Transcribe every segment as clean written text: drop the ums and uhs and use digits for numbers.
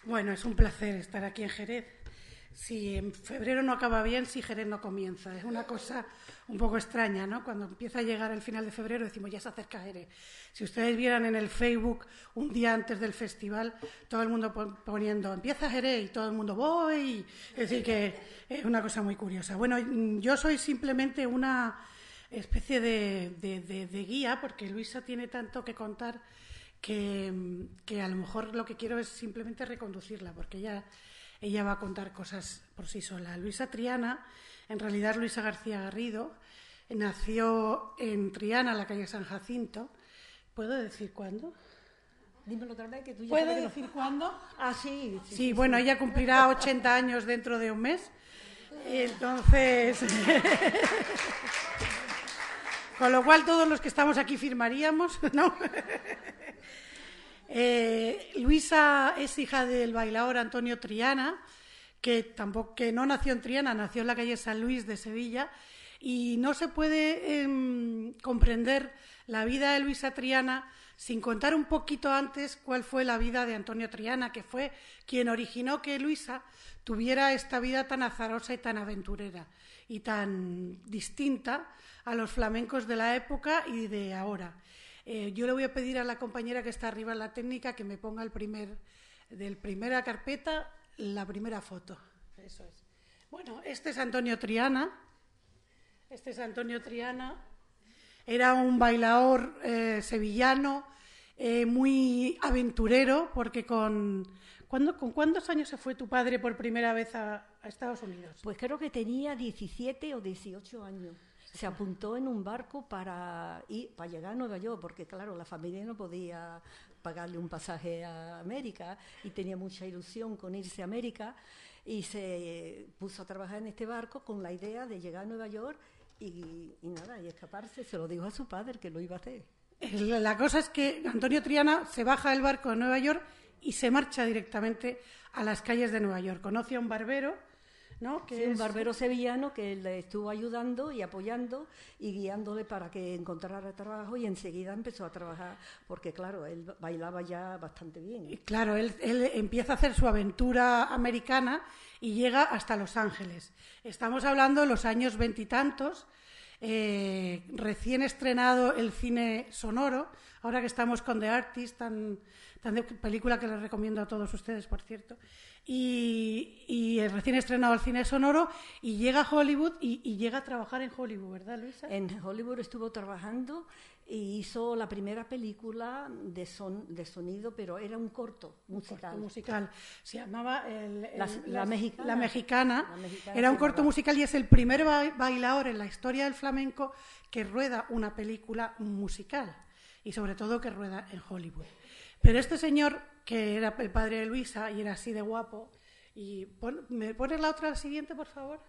Bueno, es un placer estar aquí en Jerez. Si en febrero no acaba bien, si Jerez no comienza. Es una cosa un poco extraña, ¿no? Cuando empieza a llegar el final de febrero decimos, ya se acerca Jerez. Si ustedes vieran en el Facebook un día antes del festival, todo el mundo poniendo, empieza Jerez, y todo el mundo, voy. Es decir, que es una cosa muy curiosa. Bueno, yo soy simplemente una especie de guía, porque Luisa tiene tanto que contar que a lo mejor lo que quiero es simplemente reconducirla, porque ella va a contar cosas por sí sola. Luisa Triana, en realidad Luisa García Garrido, nació en Triana, la calle San Jacinto. ¿Puedo decir cuándo? Dímelo otra vez, que tú ya ¿Puedo sabes decir cuándo? Ah, sí. Sí, bueno, ella cumplirá 80 años dentro de un mes. Entonces... Con lo cual todos los que estamos aquí firmaríamos, ¿no? Luisa es hija del bailaor Antonio Triana, que no nació en Triana, nació en la calle San Luis de Sevilla, y no se puede comprender la vida de Luisa Triana sin contar un poquito antes cuál fue la vida de Antonio Triana, que fue quien originó que Luisa tuviera esta vida tan azarosa y tan aventurera y tan distinta a los flamencos de la época y de ahora. Yo le voy a pedir a la compañera que está arriba en la técnica que me ponga del primera carpeta, la primera foto. Eso es. Bueno, este es Antonio Triana. Era un bailaor sevillano, muy aventurero, porque ¿con cuántos años se fue tu padre por primera vez a Estados Unidos? Pues creo que tenía 17 o 18 años. Se apuntó en un barco para llegar a Nueva York, porque claro, la familia no podía pagarle un pasaje a América y tenía mucha ilusión con irse a América, y se puso a trabajar en este barco con la idea de llegar a Nueva York y escaparse. Se lo dijo a su padre que lo iba a hacer. La cosa es que Antonio Triana se baja del barco de Nueva York y se marcha directamente a las calles de Nueva York. Conoce a un barbero, ¿no? Un barbero sevillano que le estuvo ayudando y apoyando y guiándole para que encontrara trabajo, y enseguida empezó a trabajar porque, claro, él bailaba ya bastante bien. Y claro, él empieza a hacer su aventura americana y llega hasta Los Ángeles. Estamos hablando de los años veintitantos, recién estrenado el cine sonoro, ahora que estamos con The Artist, tan película que les recomiendo a todos ustedes, por cierto. Y recién estrenado el cine sonoro, y llega a Hollywood y llega a trabajar en Hollywood, ¿verdad, Luisa? En Hollywood estuvo trabajando y hizo la primera película de sonido, pero era un corto musical. Se llamaba La Mexicana. Era un corto musical y es el primer bailaor en la historia del flamenco que rueda una película musical, y sobre todo que rueda en Hollywood. Pero este señor, que era el padre de Luisa y era así de guapo, y ¿me pones la otra siguiente, por favor?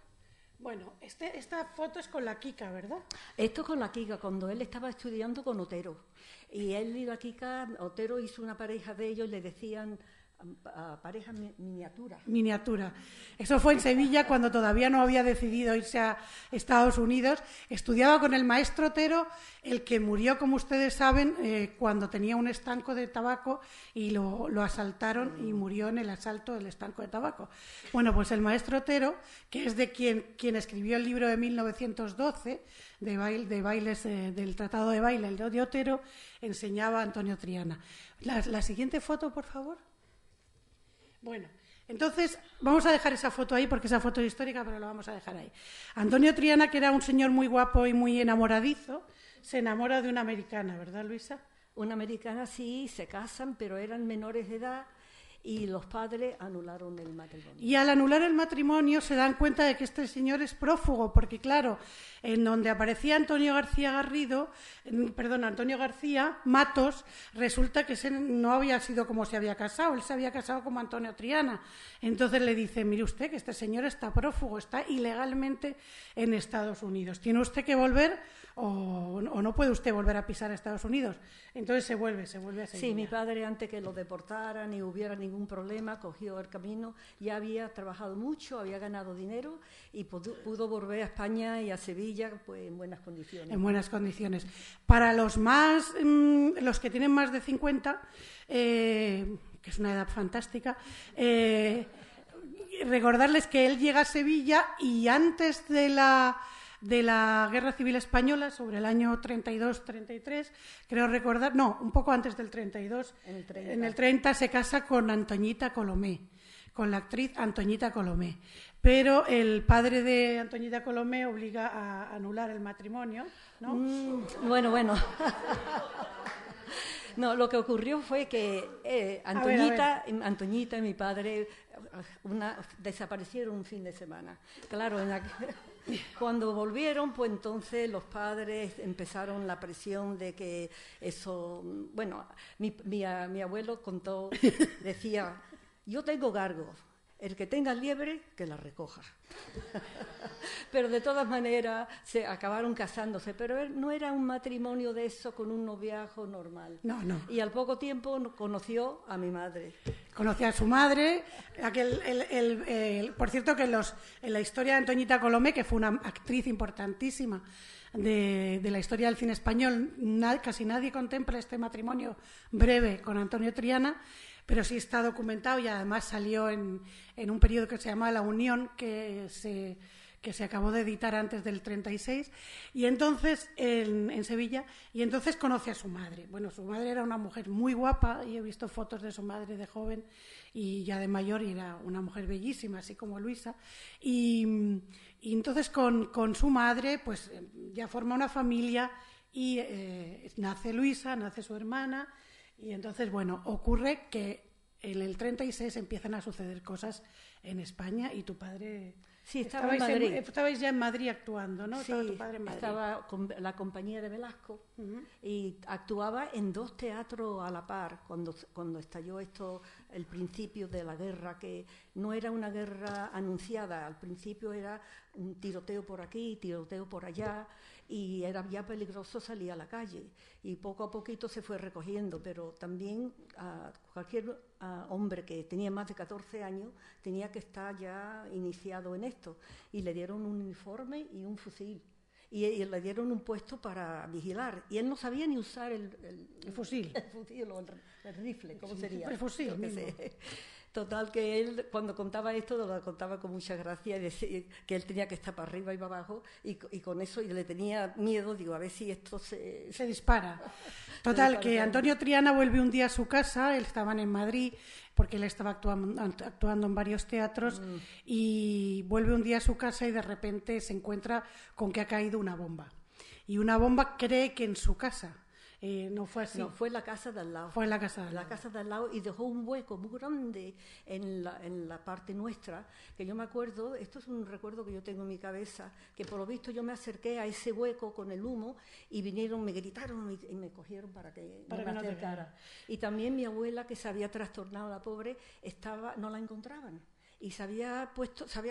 Bueno, esta foto es con la Kika, ¿verdad? Esto es con la Kika, cuando él estaba estudiando con Otero. Y él y la Kika, Otero hizo una pareja de ellos, le decían pareja miniatura. Miniatura. Eso fue en Sevilla, cuando todavía no había decidido irse a Estados Unidos. Estudiaba con el maestro Otero, el que murió, como ustedes saben, cuando tenía un estanco de tabaco y lo asaltaron y murió en el asalto del estanco de tabaco. Bueno, pues el maestro Otero, que es de quien escribió el libro de 1912 de bailes, del Tratado de Baile, el de Otero, enseñaba a Antonio Triana. La siguiente foto, por favor. Bueno, entonces vamos a dejar esa foto ahí porque esa foto es histórica, pero la vamos a dejar ahí. Antonio Triana, que era un señor muy guapo y muy enamoradizo, se enamora de una americana, ¿verdad, Luisa? Una americana, sí, se casan, pero eran menores de edad y los padres anularon el matrimonio. Y al anular el matrimonio se dan cuenta de que este señor es prófugo, porque claro, en donde aparecía Antonio García Matos, resulta que no había sido como se había casado, él se había casado como Antonio Triana. Entonces le dice, mire usted que este señor está prófugo, está ilegalmente en Estados Unidos. Tiene usted que volver o no puede usted volver a pisar a Estados Unidos. Entonces se vuelve a Sevilla. Sí, mi padre, antes que lo deportaran y hubiera ningún problema, cogió el camino, ya había trabajado mucho, había ganado dinero y pudo volver a España y a Sevilla pues en buenas condiciones. En buenas condiciones. Para los que tienen más de 50, que es una edad fantástica. Recordarles que él llega a Sevilla y antes de la Guerra Civil Española, sobre el año 32-33, creo recordar, no, un poco antes del 32, en el 30 se casa con Antoñita Colomé, con la actriz Antoñita Colomé. Pero el padre de Antoñita Colomé obliga a anular el matrimonio, ¿no? Bueno. No, lo que ocurrió fue que Antoñita y mi padre desaparecieron un fin de semana. Claro, cuando volvieron, pues entonces los padres empezaron la presión de que eso... Bueno, mi abuelo decía, yo tengo gargos, el que tenga liebre, que la recoja. Pero de todas maneras se acabaron casándose, pero no era un matrimonio de eso con un noviazgo normal. No. Y al poco tiempo conoció a mi madre. Conoció a su madre, por cierto que en la historia de Antoñita Colomé, que fue una actriz importantísima de la historia del cine español, casi nadie contempla este matrimonio breve con Antonio Triana, pero sí está documentado y además salió en un periodo que se llama La Unión, que se acabó de editar antes del 36, y entonces en Sevilla, y entonces conoce a su madre. Bueno, su madre era una mujer muy guapa, y he visto fotos de su madre de joven y ya de mayor, y era una mujer bellísima, así como Luisa, y entonces con su madre pues ya forma una familia y nace Luisa, nace su hermana. Y entonces, bueno, ocurre que en el 36 empiezan a suceder cosas en España y tu padre... Sí, estaba en Madrid. Estabais ya en Madrid actuando, ¿no? Sí, estaba tu padre en Madrid. Estaba con la compañía de Velasco y actuaba en 2 teatros a la par cuando estalló esto, el principio de la guerra, que no era una guerra anunciada, al principio era un tiroteo por aquí, tiroteo por allá, y era ya peligroso salir a la calle, y poco a poquito se fue recogiendo, pero también cualquier hombre que tenía más de 14 años tenía que estar ya iniciado en esto, y le dieron un uniforme y un fusil, y le dieron un puesto para vigilar, y él no sabía ni usar el fusil. El fusil o el rifle, ¿cómo sería? El fusil mismo. Total, que él cuando contaba esto lo contaba con mucha gracia y decía que él tenía que estar para arriba y para abajo, y con eso y le tenía miedo, digo, a ver si esto se dispara. Total, que Antonio Triana vuelve un día a su casa, estaban en Madrid, porque él estaba actuando en varios teatros, y vuelve un día a su casa y de repente se encuentra con que ha caído una bomba. Y una bomba cree que en su casa. No fue así. No, fue en la casa de al lado. Fue en la casa de al lado. La casa de al lado, y dejó un hueco muy grande en la parte nuestra, que yo me acuerdo, esto es un recuerdo que yo tengo en mi cabeza, que por lo visto yo me acerqué a ese hueco con el humo y vinieron, me gritaron y me cogieron para que no me acercara. Y también mi abuela, que se había trastornado, la pobre, no la encontraban y se había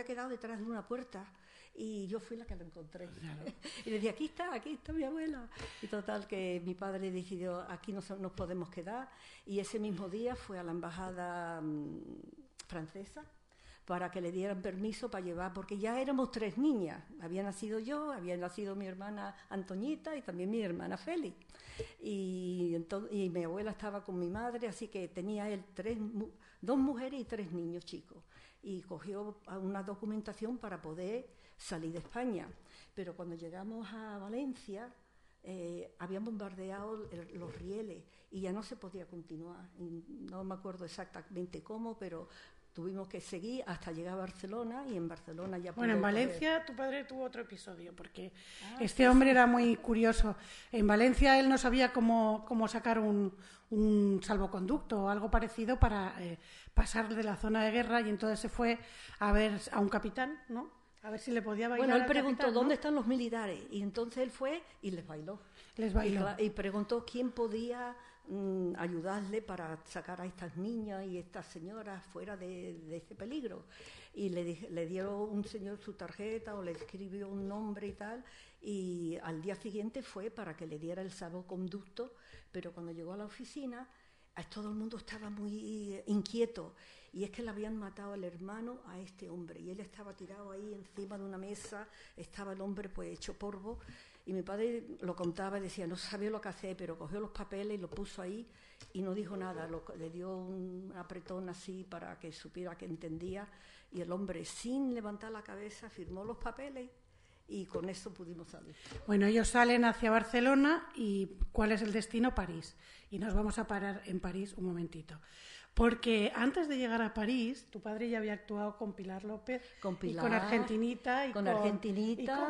quedado detrás de una puerta. Y yo fui la que lo encontré. Claro. Y le dije, aquí está mi abuela. Y total, que mi padre decidió, aquí nos podemos quedar. Y ese mismo día fue a la embajada francesa para que le dieran permiso para llevar, porque ya éramos 3 niñas. Había nacido yo, había nacido mi hermana Antoñita y también mi hermana Félix. Y mi abuela estaba con mi madre, así que tenía él 2 mujeres y 3 niños chicos. Y cogió una documentación para poder salir de España, pero cuando llegamos a Valencia habían bombardeado los rieles y ya no se podía continuar. Y no me acuerdo exactamente cómo, pero tuvimos que seguir hasta llegar a Barcelona, y en Barcelona ya... Bueno, en Valencia tu padre tuvo otro episodio, porque este hombre era muy curioso. En Valencia él no sabía cómo sacar un salvoconducto o algo parecido para pasar de la zona de guerra, y entonces se fue a ver a un capitán, ¿no? A ver si le podía bailar. Bueno, él preguntó, capitán, ¿no? ¿Dónde están los militares? Y entonces él fue y les bailó. Y preguntó quién podía ayudarle para sacar a estas niñas y estas señoras fuera de ese peligro. Y le dio un señor su tarjeta o le escribió un nombre y tal, y al día siguiente fue para que le diera el salvoconducto, pero cuando llegó a la oficina todo el mundo estaba muy inquieto, y es que le habían matado al hermano a este hombre, y él estaba tirado ahí encima de una mesa, estaba el hombre pues hecho polvo, Y mi padre lo contaba y decía, no sabía lo que hacer, pero cogió los papeles y los puso ahí y no dijo nada. Le dio un apretón así para que supiera que entendía. Y el hombre, sin levantar la cabeza, firmó los papeles y con eso pudimos salir. Bueno, ellos salen hacia Barcelona y ¿cuál es el destino? París. Y nos vamos a parar en París un momentito. Porque antes de llegar a París, tu padre ya había actuado con Pilar López, Con Pilar, y con Argentinita y con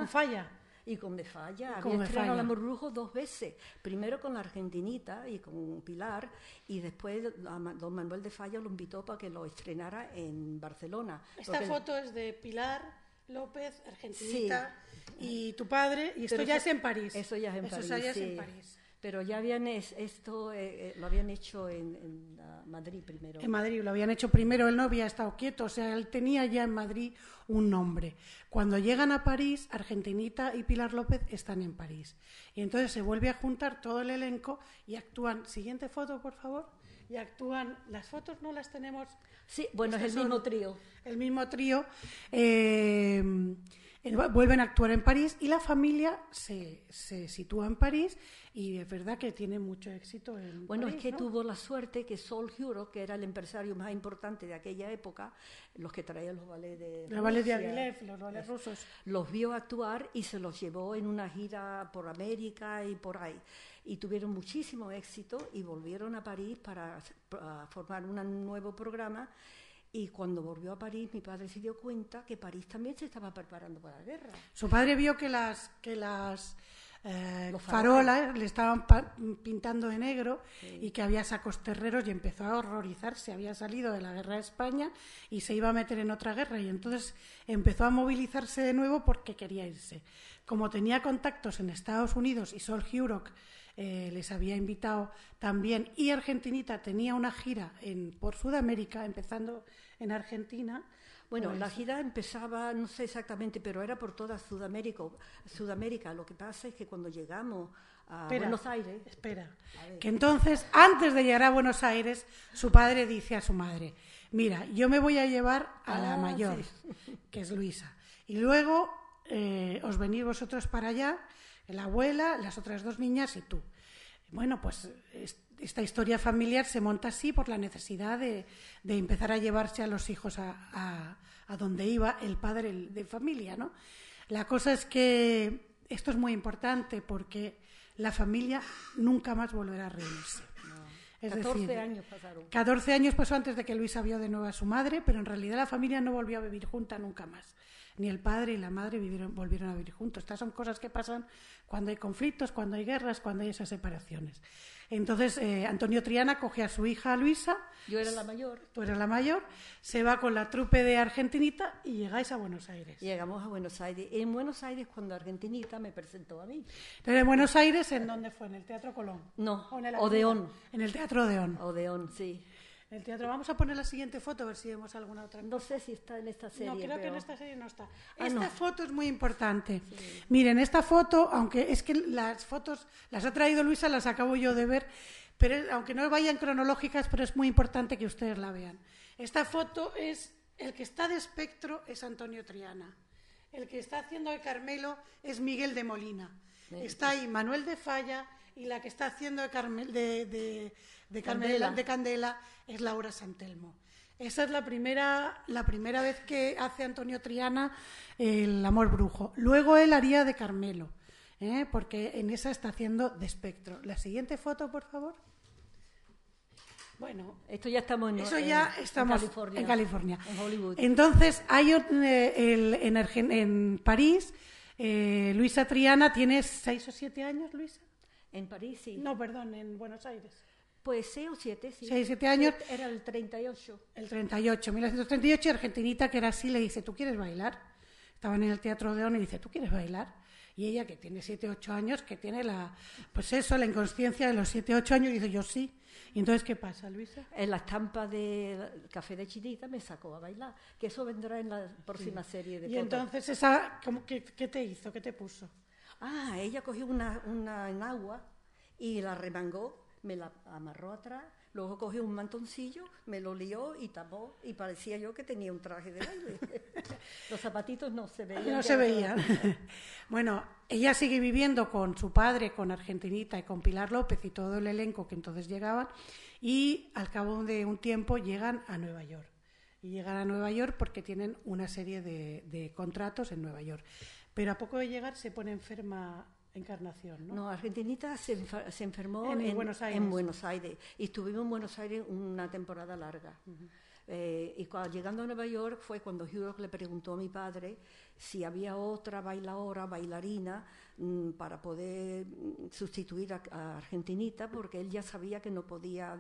Falla. Y con De Falla. Con Había De estrenado Falla. El amor brujo 2 veces. Primero con la Argentinita y con Pilar, y después don Manuel De Falla lo invitó para que lo estrenara en Barcelona. Esta foto es de Pilar López, Argentinita, sí, y tu padre, y esto ya es en París. Eso ya es en París. Eso ya es sí. en París. Pero ya habían lo habían hecho en Madrid primero. En Madrid lo habían hecho primero, él no había estado quieto, o sea, él tenía ya en Madrid un nombre. Cuando llegan a París, Argentinita y Pilar López están en París. Y entonces se vuelve a juntar todo el elenco y actúan. Siguiente foto, por favor. Y actúan. Las fotos no las tenemos. Sí, bueno, es el mismo trío. El mismo trío. Vuelven a actuar en París y la familia se sitúa en París y es verdad que tiene mucho éxito en Bueno, París, es que ¿no? tuvo la suerte que Sol Huro, que era el empresario más importante de aquella época, los que traían los ballets de Los ballets de Rusia, Aguilef, los ballets rusos. los vio actuar y se los llevó en una gira por América y por ahí. Y tuvieron muchísimo éxito y volvieron a París para formar un nuevo programa. Y cuando volvió a París, mi padre se dio cuenta que París también se estaba preparando para la guerra. Su padre vio que las Los farolas le estaban pintando de negro, sí, y que había sacos terreros y empezó a horrorizarse. Había salido de la guerra de España y se iba a meter en otra guerra y entonces empezó a movilizarse de nuevo porque quería irse. Como tenía contactos en Estados Unidos y Sol Hurok les había invitado también, y Argentinita tenía una gira por Sudamérica, empezando en Argentina. Bueno, pues la gira empezaba, no sé exactamente, pero era por toda Sudamérica. Lo que pasa es que cuando llegamos a Buenos Aires... Espera, que entonces, antes de llegar a Buenos Aires, su padre dice a su madre, mira, yo me voy a llevar a la mayor, sí, que es Luisa, y luego os venís vosotros para allá, la abuela, las otras 2 niñas y tú. Bueno, pues esta historia familiar se monta así por la necesidad de empezar a llevarse a los hijos a donde iba el padre de familia, ¿no? La cosa es que esto es muy importante porque la familia nunca más volverá a reunirse. No. 14 años pasaron. 14 años pasó antes de que Luisa vio de nuevo a su madre, pero en realidad la familia no volvió a vivir junta nunca más. Ni el padre y la madre volvieron a vivir juntos. Estas son cosas que pasan cuando hay conflictos, cuando hay guerras, cuando hay esas separaciones. Entonces, Antonio Triana coge a su hija Luisa. Yo era la mayor. Tú eras la mayor. Se va con la trupe de Argentinita y llegáis a Buenos Aires. Llegamos a Buenos Aires. En Buenos Aires, cuando Argentinita me presentó a mí. Entonces, en Buenos Aires, ¿en dónde fue? ¿En el Teatro Colón? No, en Odeón. En el Teatro Odeón. Odeón, sí. El teatro. Vamos a poner la siguiente foto a ver si vemos alguna otra. No sé si está en esta serie. No, creo pero... que en esta serie no está. No. Foto es muy importante. Sí. Miren, esta foto, aunque es que las fotos las ha traído Luisa, las acabo yo de ver, pero aunque no vayan cronológicas, pero es muy importante que ustedes la vean. Esta foto es, el que está de espectro es Antonio Triana. El que está haciendo de Carmelo es Miguel de Molina. Sí. Está ahí Manuel de Falla y la que está haciendo de Candela es Laura Santelmo. Esa es la primera vez que hace Antonio Triana el amor brujo. Luego él haría de Carmelo, porque en esa está haciendo de espectro. La siguiente foto, por favor. Bueno, esto ya estamos en California, en Hollywood. Entonces, hay en París, Luisa Triana tiene 6 o 7 años, Luisa. En París, sí. No, perdón, en Buenos Aires. Pues 6 o 7, sí. 6 o 7 años. Era el 38. El 38, 1938, y Argentinita, que era así, le dice, ¿tú quieres bailar? Estaban en el Teatro Odeón y dice, ¿tú quieres bailar? Y ella, que tiene 7 o 8 años, que tiene la inconsciencia de los 7 o 8 años, dice, yo sí. ¿Y entonces qué pasa, Luisa? En la estampa del Café de Chinita me sacó a bailar, que eso vendrá en la próxima serie de Y fotos. entonces, ¿qué te hizo? ¿Qué te puso? Ella cogió una enagua y la remangó, me la amarró atrás, luego cogió un mantoncillo, me lo lió y tapó, y parecía yo que tenía un traje de baile. Los zapatitos no se veían. No se veían. Bueno, ella sigue viviendo con su padre, con Argentinita y con Pilar López y todo el elenco que entonces llegaban, y al cabo de un tiempo llegan a Nueva York. Y llegan a Nueva York porque tienen una serie de contratos en Nueva York. Pero a poco de llegar se pone enferma Encarnación, ¿no? No, Argentinita se enfermó en Buenos Aires. En Buenos Aires. Y estuvimos en Buenos Aires una temporada larga. Y llegando a Nueva York fue cuando Hugh le preguntó a mi padre si había otra bailarina para poder sustituir a Argentinita, porque él ya sabía que no podía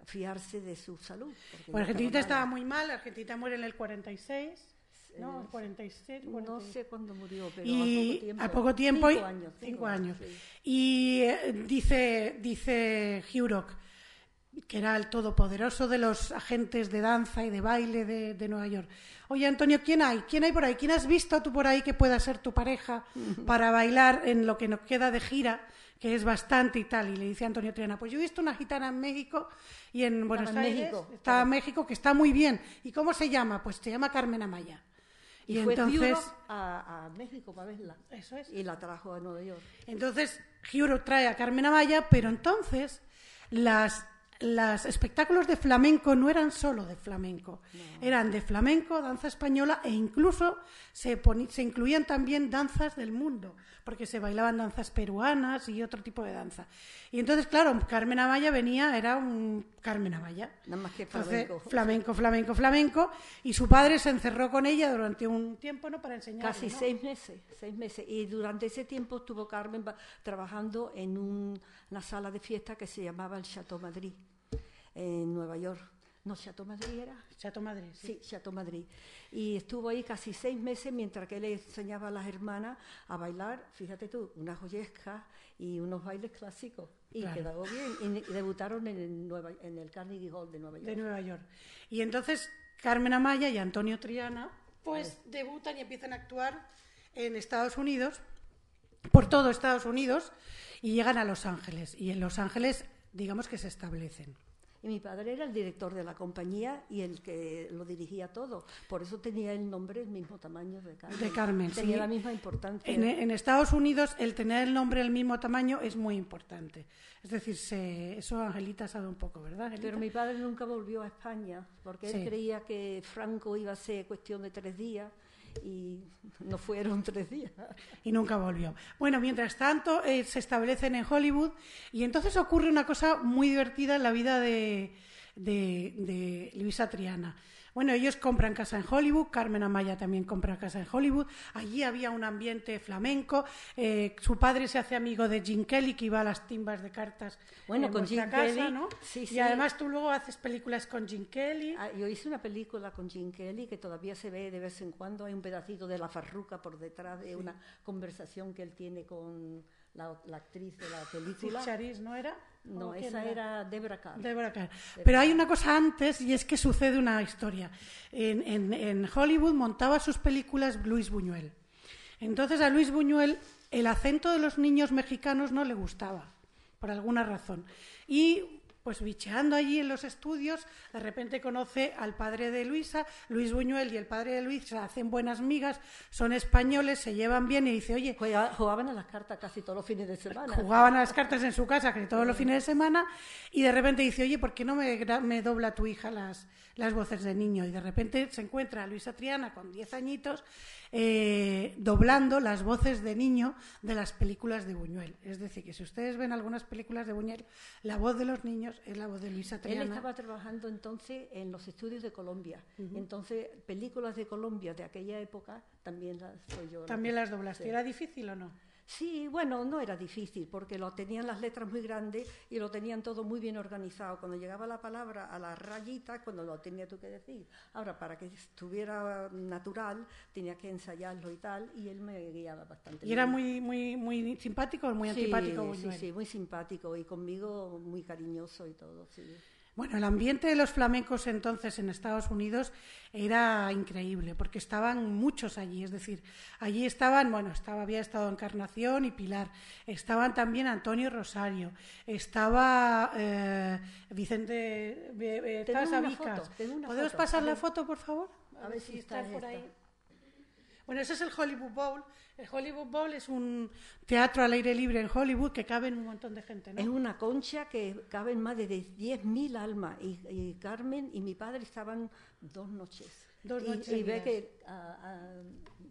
fiarse de su salud. Bueno, Argentinita estaba muy mal. Argentinita muere en el 46. No, el 46, 46. No sé cuándo murió, pero y a poco tiempo. 5 años. Sí. Y dice Hugh Rock, que era el todopoderoso de los agentes de danza y de baile de Nueva York. Oye, Antonio, ¿quién hay? ¿Quién hay por ahí? ¿Quién has visto tú por ahí que pueda ser tu pareja para bailar en lo que nos queda de gira, que es bastante y tal? Y le dice Antonio Triana, pues yo he visto una gitana en México y en Buenos Aires. Estaba en México, que está muy bien. ¿Y cómo se llama? Pues se llama Carmen Amaya. Y fue entonces a México para verla. Eso es. Y la trajo a Nueva York. Entonces, Hugh trae a Carmen Amaya, pero entonces los espectáculos de flamenco no eran solo de flamenco, eran de flamenco, danza española, e incluso se incluían también danzas del mundo, porque se bailaban danzas peruanas y otro tipo de danza. Y entonces, claro, Carmen Amaya era un Carmen Amaya. Nada más que flamenco. Entonces, flamenco, y su padre se encerró con ella durante un tiempo, ¿no?, para enseñarle. Casi 6 meses. Y durante ese tiempo estuvo Carmen trabajando en una sala de fiesta que se llamaba el Chateau Madrid, en Nueva York. No, Chateau Madrid era. Chateau Madrid, sí. Sí, Chateau Madrid. Y estuvo ahí casi 6 meses mientras que él le enseñaba a las hermanas a bailar, fíjate tú, unas joyescas y unos bailes clásicos. Y claro, quedó bien. Y debutaron en el Carnegie Hall de Nueva York. De Nueva York. Y entonces Carmen Amaya y Antonio Triana pues debutan y empiezan a actuar en Estados Unidos, por todo Estados Unidos, y llegan a Los Ángeles. Y en Los Ángeles, digamos que se establecen. Y mi padre era el director de la compañía y el que lo dirigía todo. Por eso tenía el nombre el mismo tamaño de Carmen. De Carmen, tenía sí. la misma importancia. En Estados Unidos el tener el nombre del mismo tamaño es muy importante. Es decir, eso Angelita sabe un poco, ¿verdad, Angelita? Pero mi padre nunca volvió a España porque él creía que Franco iba a ser cuestión de 3 días. Y no fueron 3 días. Y nunca volvió. Bueno, mientras tanto se establecen en Hollywood, y entonces ocurre una cosa muy divertida en la vida de Luisa Triana. Bueno, ellos compran casa en Hollywood, Carmen Amaya también compra casa en Hollywood, allí había un ambiente flamenco, su padre se hace amigo de Gene Kelly, que iba a las timbas de cartas en con Gene casa, Kelly, ¿no? Sí. Y además tú luego haces películas con Gene Kelly. Yo hice una película con Gene Kelly que todavía se ve de vez en cuando, hay un pedacito de La Farruca por detrás de una conversación que él tiene con la actriz de la película. Charis, ¿no era? No, esa era Deborah Kerr. Pero hay una cosa antes, y es que sucede una historia. En Hollywood montaba sus películas Luis Buñuel. Entonces a Luis Buñuel el acento de los niños mexicanos no le gustaba, por alguna razón. Y pues bicheando allí en los estudios, de repente conoce al padre de Luisa, Luis Buñuel, y el padre de Luisa hacen buenas migas, son españoles, se llevan bien, y dice, oye... Jugaban a las cartas casi todos los fines de semana. Jugaban a las cartas en su casa casi todos los fines de semana, y de repente dice, oye, ¿por qué no me dobla tu hija las voces de niño? Y de repente se encuentra a Luisa Triana con 10 añitos doblando las voces de niño de las películas de Buñuel. Es decir, que si ustedes ven algunas películas de Buñuel, la voz de los niños es la voz de Luisa Triana. Él estaba trabajando entonces en los estudios de Colombia. Entonces, películas de Colombia de aquella época también las soy yo. ¿También las doblaste? Sí. ¿Era difícil o no? Sí, bueno, no era difícil porque tenían las letras muy grandes y lo tenían todo muy bien organizado. Cuando llegaba la palabra a la rayita, cuando lo tenía tú que decir. Ahora, para que estuviera natural, tenía que ensayarlo y tal, y él me guiaba bastante bien. ¿Y era muy simpático o muy antipático, Buñuel? Sí, muy simpático y conmigo muy cariñoso y todo, sí. Bueno, el ambiente de los flamencos entonces en Estados Unidos era increíble, porque estaban muchos allí, es decir, allí estaban, había estado Encarnación y Pilar, estaban también Antonio Rosario, estaba Vicente Vicas. ¿Podemos pasar la foto, por favor? A ver si está por ahí. Bueno, ese es el Hollywood Bowl. El Hollywood Bowl es un teatro al aire libre en Hollywood que cabe un montón de gente, ¿no? Es una concha que caben más de 10.000 almas. Y Carmen y mi padre estaban 2 noches. 2 noches. Y ve que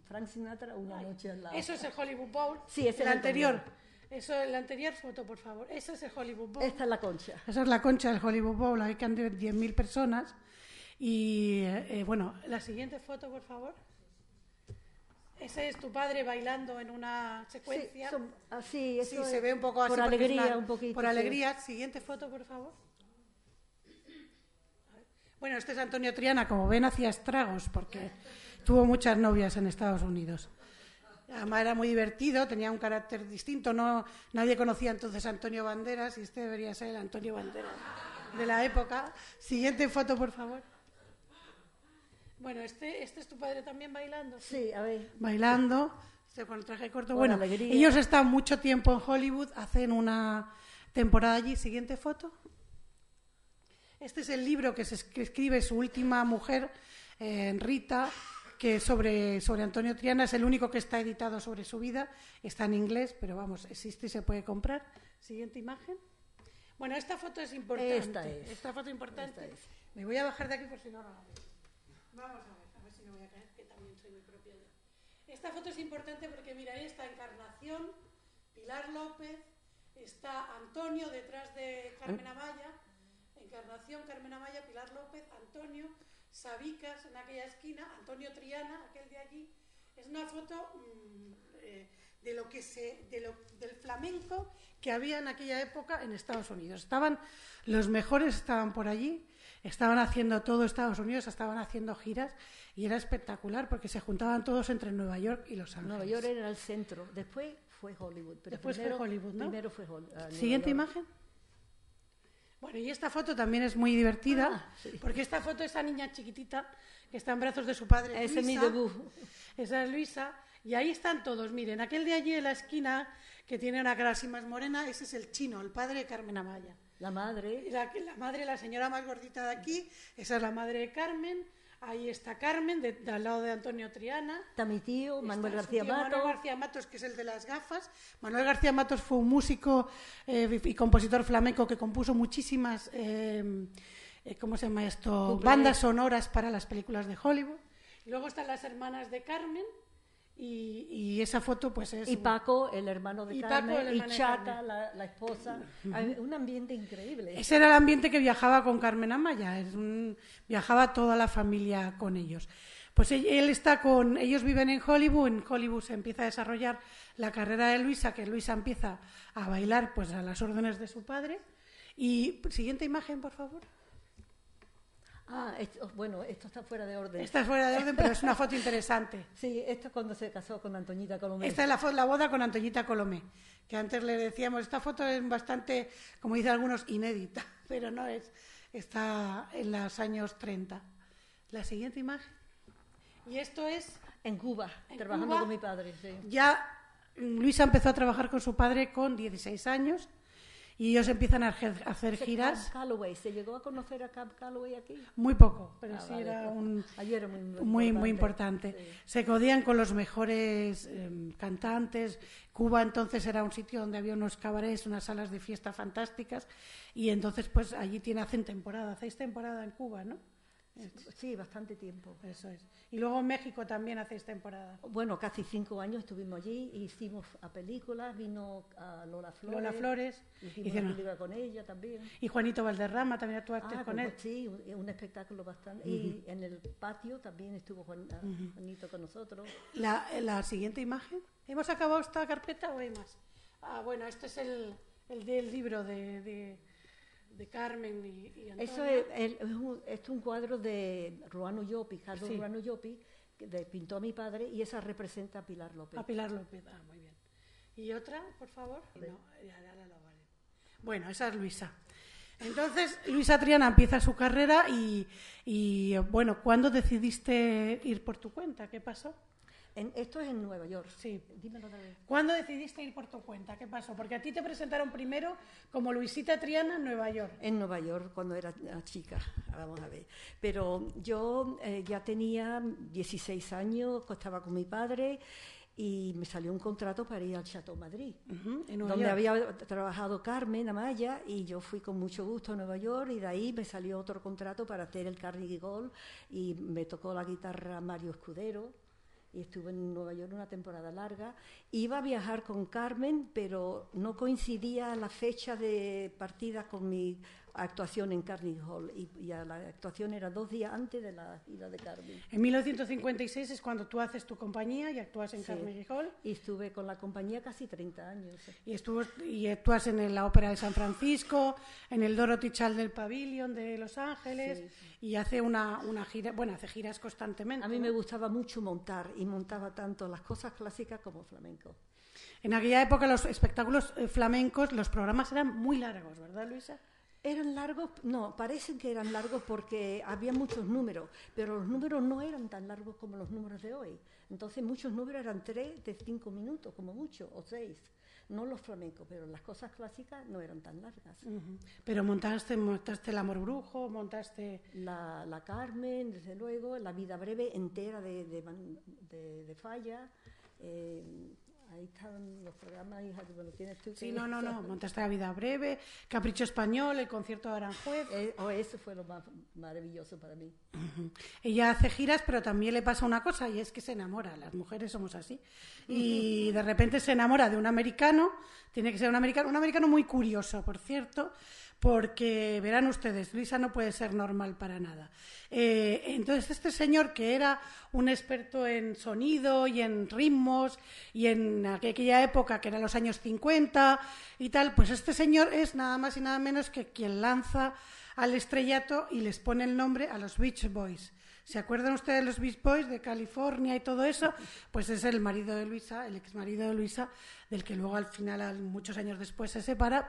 Frank Sinatra una noche al lado. Eso es el Hollywood Bowl. Sí, ese el es el anterior. Eso, el anterior foto, por favor. Ese es el Hollywood Bowl. Esta es la concha. Esa es la concha del Hollywood Bowl. Ahí caben 10.000 personas. Y bueno, la siguiente foto, por favor. Ese es tu padre bailando en una secuencia. Sí, eso se ve un poco así. Por alegría, un poquito. Por alegría. Siguiente foto, por favor. Bueno, este es Antonio Triana. Como ven, hacía estragos porque tuvo muchas novias en Estados Unidos. Además era muy divertido, tenía un carácter distinto. Nadie conocía entonces a Antonio Banderas y este debería ser el Antonio Banderas de la época. Siguiente foto, por favor. Bueno, este es tu padre también bailando. Sí, a ver. Bailando, con el traje corto. Con bueno, alegría. Ellos están mucho tiempo en Hollywood, hacen una temporada allí. Siguiente foto. Este es el libro que escribe su última mujer, Rita, que sobre Antonio Triana. Es el único que está editado sobre su vida. Está en inglés, pero vamos, existe y se puede comprar. Siguiente imagen. Bueno, esta foto es importante. Esta foto importante. Me voy a bajar de aquí por si no la veo. Vamos a ver si no voy a caer, que también soy muy propia yo. Esta foto es importante porque, mira, ahí está Encarnación, Pilar López, está Antonio detrás de Carmen Amaya, Encarnación, Carmen Amaya, Pilar López, Antonio, Sabicas en aquella esquina, Antonio Triana, aquel de allí. Es una foto del flamenco que había en aquella época en Estados Unidos. Los mejores estaban por allí. Estaban haciendo todo Estados Unidos, estaban haciendo giras y era espectacular porque se juntaban todos entre Nueva York y Los Ángeles. Nueva York era el centro, después fue Hollywood. Pero después primero, fue Hollywood, ¿no? Primero fue Siguiente imagen. Bueno, y esta foto también es muy divertida sí. Porque esta foto es esa niña chiquitita que está en brazos de su padre. Ese es mi Luisa. debut. Esa es Luisa. Y ahí están todos. Miren, aquel de allí en la esquina que tiene una cara así más morena, ese es el Chino, el padre de Carmen Amaya. La madre. La madre, la señora más gordita de aquí, esa es la madre de Carmen. Ahí está Carmen, al lado de Antonio Triana. Está mi tío, Manuel García Matos. Matos. Manuel García Matos, que es el de las gafas. Manuel García Matos fue un músico y compositor flamenco que compuso muchísimas, ¿cómo se llama esto? Bandas sonoras para las películas de Hollywood. Y luego están las hermanas de Carmen. Y esa foto pues es... Y Paco, el hermano de Carmen, y Chata, Carmen. la esposa. Un ambiente increíble. Ese era el ambiente que viajaba con Carmen Amaya. Viajaba toda la familia con ellos. Pues ellos viven en Hollywood se empieza a desarrollar la carrera de Luisa, que Luisa empieza a bailar pues a las órdenes de su padre. Y siguiente imagen, por favor. Esto está fuera de orden. Esta es fuera de orden, pero es una foto interesante. Sí, esto es cuando se casó con Antoñita Colomé. Esta es la boda con Antoñita Colomé, que antes le decíamos, esta foto es bastante, como dicen algunos, inédita, pero no es, está en los años 30. La siguiente imagen. Y esto es... En Cuba, trabajando con mi padre. Sí. Ya Luisa empezó a trabajar con su padre con 16 años. Y ellos empiezan a hacer giras. Cab Calloway, ¿se llegó a conocer a Cab Calloway aquí? Muy poco, pero sí vale, era muy importante. Sí. Se codían con los mejores cantantes. Cuba entonces era un sitio donde había unos cabarets, unas salas de fiesta fantásticas. Y entonces pues allí hacéis temporada en Cuba, ¿no? Sí, bastante tiempo. Eso es. Y luego en México también hacéis temporada. Bueno, casi 5 años estuvimos allí, hicimos a películas, vino a Lola Flores. Hicimos una película con ella también. Y Juanito Valderrama, también actuaste con él. Sí, un espectáculo bastante. Y en el patio también estuvo Juanito con nosotros. La siguiente imagen. ¿Hemos acabado esta carpeta o hay más? Bueno, este es el del libro de Carmen y Antonio. Eso es un cuadro de Ruano Llopi, Carlos Ruano Llopi, que pintó a mi padre, y esa representa a Pilar López. A Pilar López, muy bien. ¿Y otra, por favor? No, vale. Bueno, esa es Luisa. Entonces, Luisa Triana empieza su carrera y bueno, ¿cuándo decidiste ir por tu cuenta? ¿Qué pasó? Esto es en Nueva York. Sí. Dímelo otra vez. ¿Cuándo decidiste ir por tu cuenta? ¿Qué pasó? Porque a ti te presentaron primero como Luisita Triana en Nueva York. En Nueva York, cuando era chica, vamos a ver. Pero yo ya tenía 16 años, estaba con mi padre y me salió un contrato para ir al Chateau Madrid, En Nueva donde York. había trabajado Carmen Amaya, y yo fui con mucho gusto a Nueva York, y de ahí me salió otro contrato para hacer el Carnegie Hall, y me tocó la guitarra Mario Escudero, y estuve en Nueva York una temporada larga. Iba a viajar con Carmen, pero no coincidía la fecha de partida con mi actuación en Carnegie Hall, y la actuación era 2 días antes de la ida de Carmen. En 1956 es cuando tú haces tu compañía y actúas en Carnegie Hall. Y estuve con la compañía casi 30 años. Y actúas en la Ópera de San Francisco, en el Dorothy Chandler Pavilion de Los Ángeles, y hace una gira, bueno, hace giras constantemente. A mí ¿no? me gustaba mucho montar, y montaba tanto las cosas clásicas como flamenco. En aquella época los espectáculos flamencos, los programas eran muy largos, ¿verdad, Luisa? ¿Eran largos? No, parecen que eran largos porque había muchos números, pero los números no eran tan largos como los números de hoy. Entonces muchos números eran 3 de 5 minutos, como mucho, o 6. No los flamencos, pero las cosas clásicas no eran tan largas. Pero montaste El Amor Brujo, montaste... La Carmen, desde luego, La Vida Breve entera de Falla. Ahí están los programas, hija, que me lo tienes tú. Sí, no, montaste La Vida Breve, Capricho Español, el concierto de Aranjuez. Eso fue lo más maravilloso para mí. Ella hace giras, pero también le pasa una cosa, y es que se enamora. Las mujeres somos así. Y de repente se enamora de un americano, tiene que ser un americano muy curioso, por cierto, porque verán ustedes, Luisa no puede ser normal para nada. Entonces este señor, que era un experto en sonido y en ritmos y en aquella época que eran los años 50 y tal, pues este señor es nada más y nada menos que quien lanza al estrellato y les pone el nombre a los Beach Boys. ¿Se acuerdan ustedes de los Beach Boys de California y todo eso? Pues es el marido de Luisa, el exmarido de Luisa, del que luego al final, muchos años después, se separa,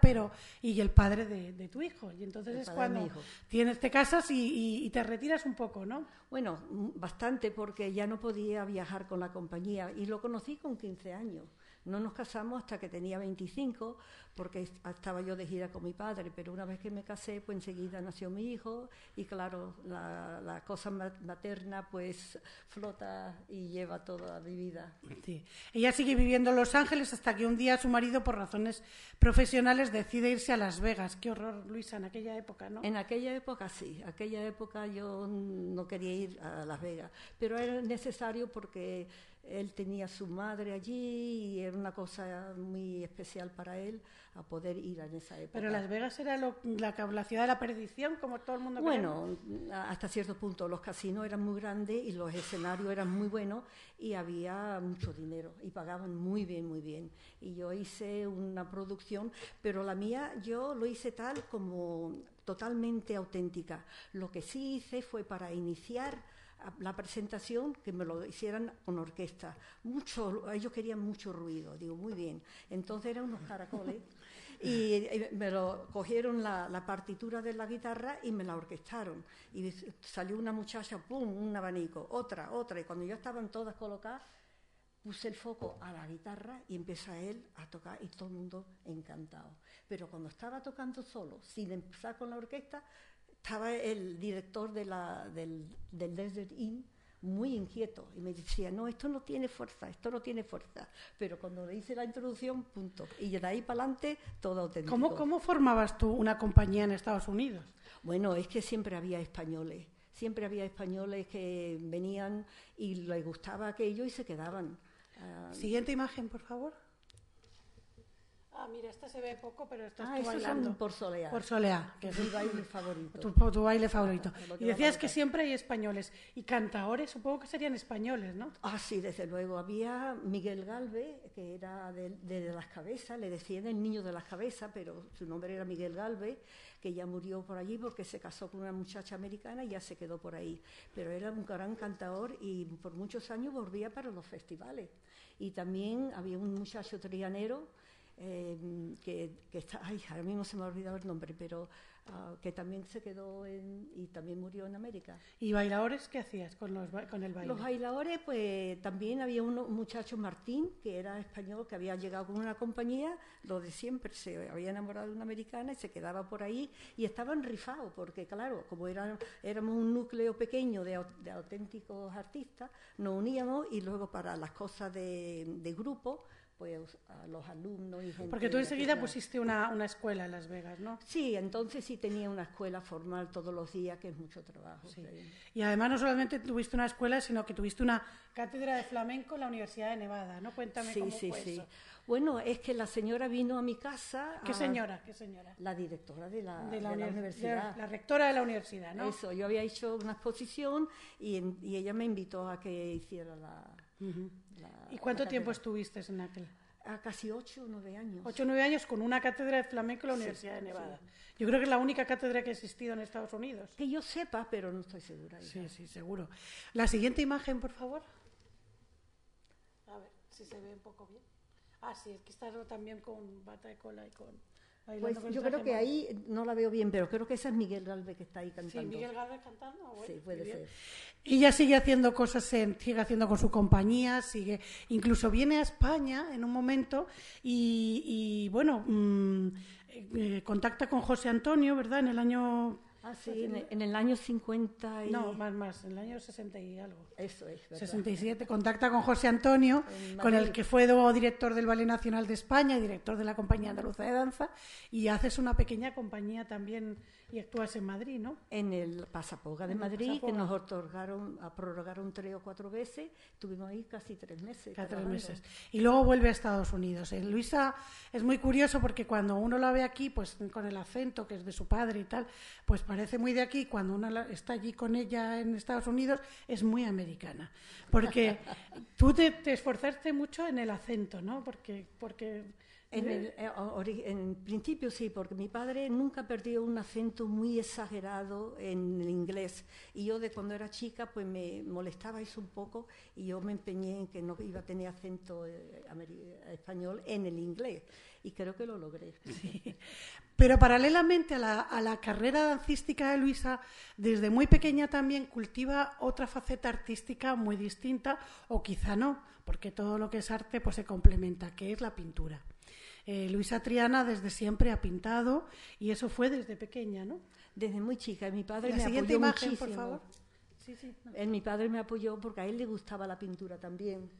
y el padre de tu hijo. Y entonces es cuando te casas y te retiras un poco, ¿no? Bueno, bastante, porque ya no podía viajar con la compañía, y lo conocí con 15 años. No nos casamos hasta que tenía 25, porque estaba yo de gira con mi padre, pero una vez que me casé, pues enseguida nació mi hijo, y claro, la cosa materna pues flota y lleva toda mi vida. Sí. Ella sigue viviendo en Los Ángeles hasta que un día su marido, por razones profesionales, decide irse a Las Vegas. Qué horror, Luisa, en aquella época, ¿no? En aquella época sí, aquella época yo no quería ir a Las Vegas, pero era necesario porque él tenía su madre allí y era una cosa muy especial para él a poder ir en esa época. Pero Las Vegas era la ciudad de la perdición, como todo el mundo Bueno, hasta cierto punto. Los casinos eran muy grandes y los escenarios eran muy buenos y había mucho dinero y pagaban muy bien, muy bien. Y yo hice una producción, pero la mía yo lo hice tal como totalmente auténtica. Lo que sí hice fue para iniciar la presentación, que me lo hicieran con orquesta. Ellos querían mucho ruido, digo, muy bien. Entonces eran unos caracoles y me lo cogieron la partitura de la guitarra y me la orquestaron. Y salió una muchacha, ¡pum!, un abanico, otra, y cuando ya estaban todas colocadas, puse el foco a la guitarra y empieza él a tocar y todo el mundo encantado. Pero cuando estaba tocando solo, sin empezar con la orquesta, estaba el director del Desert Inn muy inquieto y me decía, no, esto no tiene fuerza, pero cuando le hice la introducción, punto, y de ahí para adelante todo auténtico. ¿Cómo formabas tú una compañía en Estados Unidos? Bueno, es que siempre había españoles que venían y les gustaba aquello y se quedaban. Siguiente imagen, por favor. Mira, esta se ve poco, pero estás tú bailando. Por Soleá. Por Soleá, que es mi baile favorito. Tu baile favorito. Y decías que siempre hay españoles. Y cantaores, supongo que serían españoles, ¿no? Sí, desde luego. Había Miguel Galvez, que era de Las Cabezas, le decían el niño de Las Cabezas, pero su nombre era Miguel Galvez, que ya murió por allí porque se casó con una muchacha americana y ya se quedó por ahí. Pero era un gran cantador y por muchos años volvía para los festivales. Y también había un muchacho trianero, que está, ahora mismo se me ha olvidado el nombre, pero que también se quedó y también murió en América. ¿Y bailadores qué hacías con el baile? Los bailadores, pues también había un muchacho, Martín, que era español, que había llegado con una compañía, lo de siempre, se había enamorado de una americana y se quedaba por ahí y estaban rifados, porque claro, como éramos un núcleo pequeño de auténticos artistas, nos uníamos y luego para las cosas de grupo, pues a los alumnos y gente... Porque tú enseguida pusiste una escuela en Las Vegas, ¿no? Sí, entonces sí tenía una escuela formal todos los días, que es mucho trabajo. Sí. Y además no solamente tuviste una escuela, sino que tuviste una cátedra de flamenco en la Universidad de Nevada, ¿no? Cuéntame cómo fue eso. Bueno, es que la señora vino a mi casa... ¿Qué señora? La directora de la universidad. La rectora de la universidad, ¿no? Eso, yo había hecho una exposición y ella me invitó a que hiciera ¿Y cuánto tiempo estuviste en aquel? Casi 8 o 9 años. 8 o 9 años con una cátedra de flamenco en la Universidad de Nevada. Sí. Yo creo que es la única cátedra que ha existido en Estados Unidos. Que yo sepa, pero no estoy segura. Sí, seguro. La siguiente imagen, por favor. A ver si se ve un poco bien. Sí, es que está también con bata de cola y con... Pues yo creo que ahí no la veo bien, pero creo que esa es Miguel Galvez que está ahí cantando. Sí, Miguel Galvez cantando. Bueno, sí, puede ser. Ella sigue haciendo cosas, sigue haciendo con su compañía, incluso viene a España en un momento y bueno, contacta con José Antonio, ¿verdad? En el año... sí, en el año 50 y... No, más, en el año 60 y algo. Eso es, ¿verdad? 67, contacta con José Antonio, con el que fue director del Ballet Nacional de España y director de la Compañía Andaluza de Danza, y haces una pequeña compañía también y actúas en Madrid, ¿no? En el Pasapoga de Madrid, que nos prorrogaron 3 o 4 veces, estuvimos ahí casi 3 meses. Casi 3 meses. Y luego vuelve a Estados Unidos. Luisa es muy curioso porque cuando uno la ve aquí, pues con el acento que es de su padre y tal, pues parece muy de aquí. Cuando uno está allí con ella en Estados Unidos, es muy americana. Porque tú te esforzaste mucho en el acento, ¿no? Porque en principio sí, porque mi padre nunca perdió un acento muy exagerado en el inglés, y yo de cuando era chica pues me molestaba eso un poco y yo me empeñé en que no iba a tener acento español en el inglés y creo que lo logré. Sí. Pero paralelamente a la carrera dancística de Luisa, desde muy pequeña también cultiva otra faceta artística muy distinta, o quizá no, porque todo lo que es arte pues se complementa, que es la pintura. Luisa Triana desde siempre ha pintado y eso fue desde pequeña, ¿no? Desde muy chica. Mi padre me apoyó imagen, muchísimo. Por favor. Sí. No. Mi padre me apoyó porque a él le gustaba la pintura también.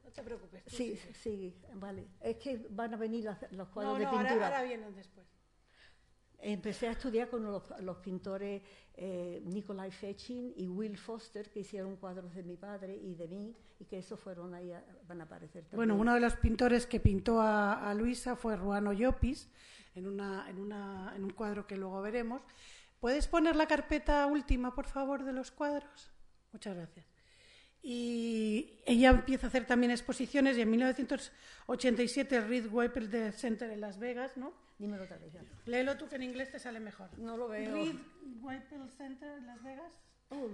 No te preocupes. Sí, vale. Es que van a venir los cuadros de pintura. Ahora vienen después. Empecé a estudiar con los pintores Nikolai Fechin y Will Foster, que hicieron cuadros de mi padre y de mí, y que esos fueron ahí, van a aparecer también. Bueno, uno de los pintores que pintó a Luisa fue Ruano Llopis, en un cuadro que luego veremos. ¿Puedes poner la carpeta última, por favor, de los cuadros? Muchas gracias. Y ella empieza a hacer también exposiciones y en 1987 el Reed Whipple Center en Las Vegas, ¿no? Dímelo otra vez. Ya. Léelo tú que en inglés te sale mejor. No lo veo. Reed Whipple Center en Las Vegas.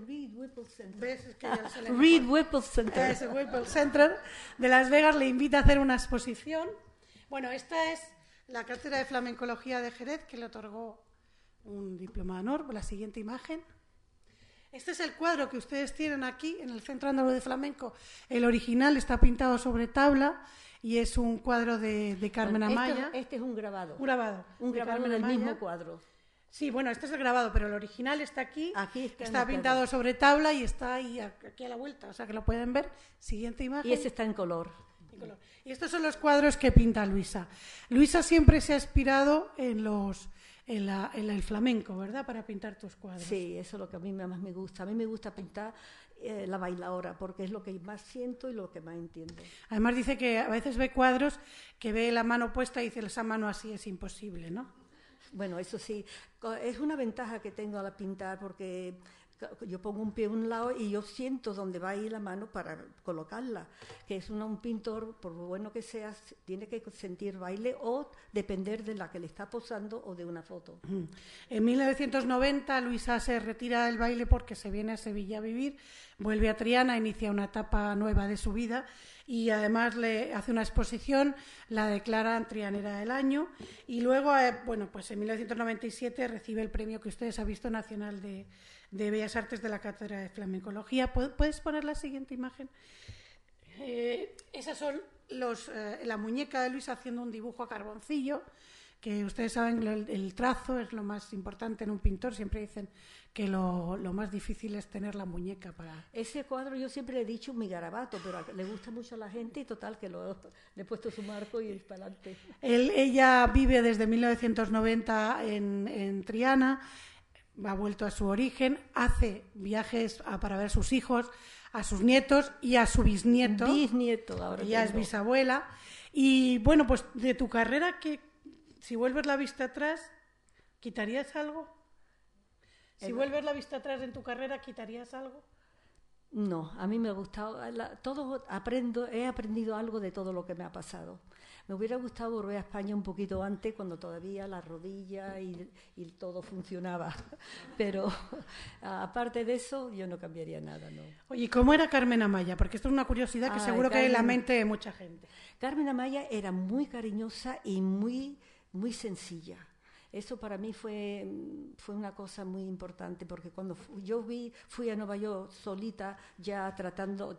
Reed Whipple Center. ¿Ves? Es que ya le sale Reed Whipple Center. Ese Whipple Center de Las Vegas le invita a hacer una exposición. Bueno, esta es la cátedra de flamencología de Jerez que le otorgó un diploma de honor. La siguiente imagen. Este es el cuadro que ustedes tienen aquí en el Centro Andaluz de Flamenco. El original está pintado sobre tabla y es un cuadro de Carmen Amaya. Este es un grabado. Un grabado del mismo cuadro. Sí, bueno, este es el grabado, pero el original está aquí. Aquí está pintado sobre tabla y está ahí aquí a la vuelta, o sea que lo pueden ver. Siguiente imagen. Y ese está en color. Y estos son los cuadros que pinta Luisa. Luisa siempre se ha inspirado en el flamenco, ¿verdad? Para pintar tus cuadros. Sí, eso es lo que a mí más me gusta. A mí me gusta pintar la bailaora, porque es lo que más siento y lo que más entiendo. Además dice que a veces ve cuadros que ve la mano puesta y dice, esa mano así es imposible, ¿no? Bueno, eso sí, es una ventaja que tengo al pintar, porque yo pongo un pie a un lado y yo siento dónde va a ir la mano para colocarla, que es un pintor, por bueno que sea, tiene que sentir baile o depender de la que le está posando o de una foto. En 1990 Luisa se retira del baile porque se viene a Sevilla a vivir, vuelve a Triana, inicia una etapa nueva de su vida y además le hace una exposición, la declaran Trianera del Año y luego, pues en 1997 recibe el premio que ustedes han visto nacional de Bellas Artes de la Cátedra de Flamencología. ¿Puedes poner la siguiente imagen? Esas son la muñeca de Luisa haciendo un dibujo a carboncillo, que ustedes saben el trazo es lo más importante en un pintor, siempre dicen que lo más difícil es tener la muñeca para... Ese cuadro yo siempre le he dicho mi garabato, pero le gusta mucho a la gente y total que le he puesto su marco y para adelante. Ella vive desde 1990 en Triana, ha vuelto a su origen, hace viajes para ver a sus hijos, a sus nietos y a su bisnieto. Bisnieto, ahora ella es bisabuela. Y bueno, pues de tu carrera, si vuelves la vista atrás, ¿quitarías algo? Si vuelves la vista atrás en tu carrera, ¿quitarías algo? No, a mí me ha gustado, he aprendido algo de todo lo que me ha pasado. Me hubiera gustado volver a España un poquito antes, cuando todavía la rodilla y todo funcionaba, pero aparte de eso, yo no cambiaría nada, no. Oye, ¿cómo era Carmen Amaya? Porque esto es una curiosidad que seguro que hay en la mente de mucha gente. Carmen Amaya era muy cariñosa y muy, muy sencilla. Eso para mí fue una cosa muy importante, porque cuando yo fui a Nueva York solita, ya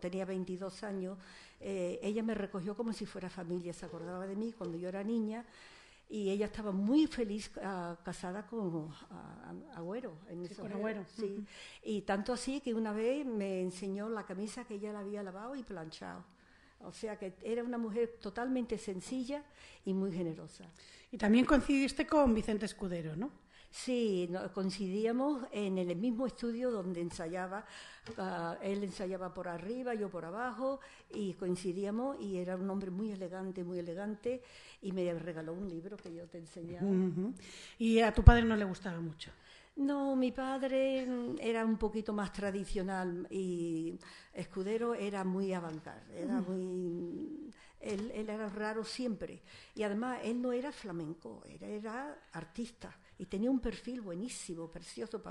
tenía 22 años, ella me recogió como si fuera familia, se acordaba de mí cuando yo era niña, y ella estaba muy feliz casada con Agüero. Con Agüero. Sí. Y tanto así que una vez me enseñó la camisa que ella la había lavado y planchado. O sea que era una mujer totalmente sencilla y muy generosa. Y también coincidiste con Vicente Escudero, ¿no? Sí, coincidíamos en el mismo estudio donde ensayaba. Él ensayaba por arriba, yo por abajo, y coincidíamos, y era un hombre muy elegante, y me regaló un libro que yo te enseñaba. Uh-huh. ¿Y a tu padre no le gustaba mucho? No, mi padre era un poquito más tradicional y Escudero era muy avant-garde, era muy... Él era raro siempre y además él no era flamenco, era artista y tenía un perfil buenísimo, precioso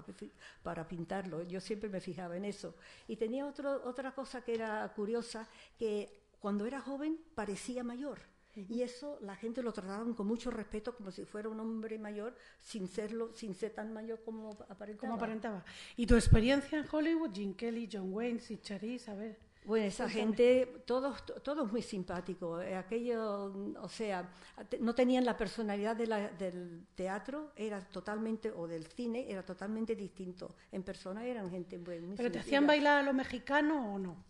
para pintarlo. Yo siempre me fijaba en eso. Y tenía otra cosa que era curiosa, que cuando era joven parecía mayor. Y eso la gente lo trataban con mucho respeto, como si fuera un hombre mayor, sin ser tan mayor como aparentaba. ¿Y tu experiencia en Hollywood? Gene Kelly, John Wayne, Sid Charisse, a ver. Bueno, esa gente, todos muy simpáticos. Aquello, o sea, no tenían la personalidad del teatro, era totalmente, o del cine, era totalmente distinto. En persona eran gente muy ¿Pero sencilla. te hacían bailar a lo mexicano o no?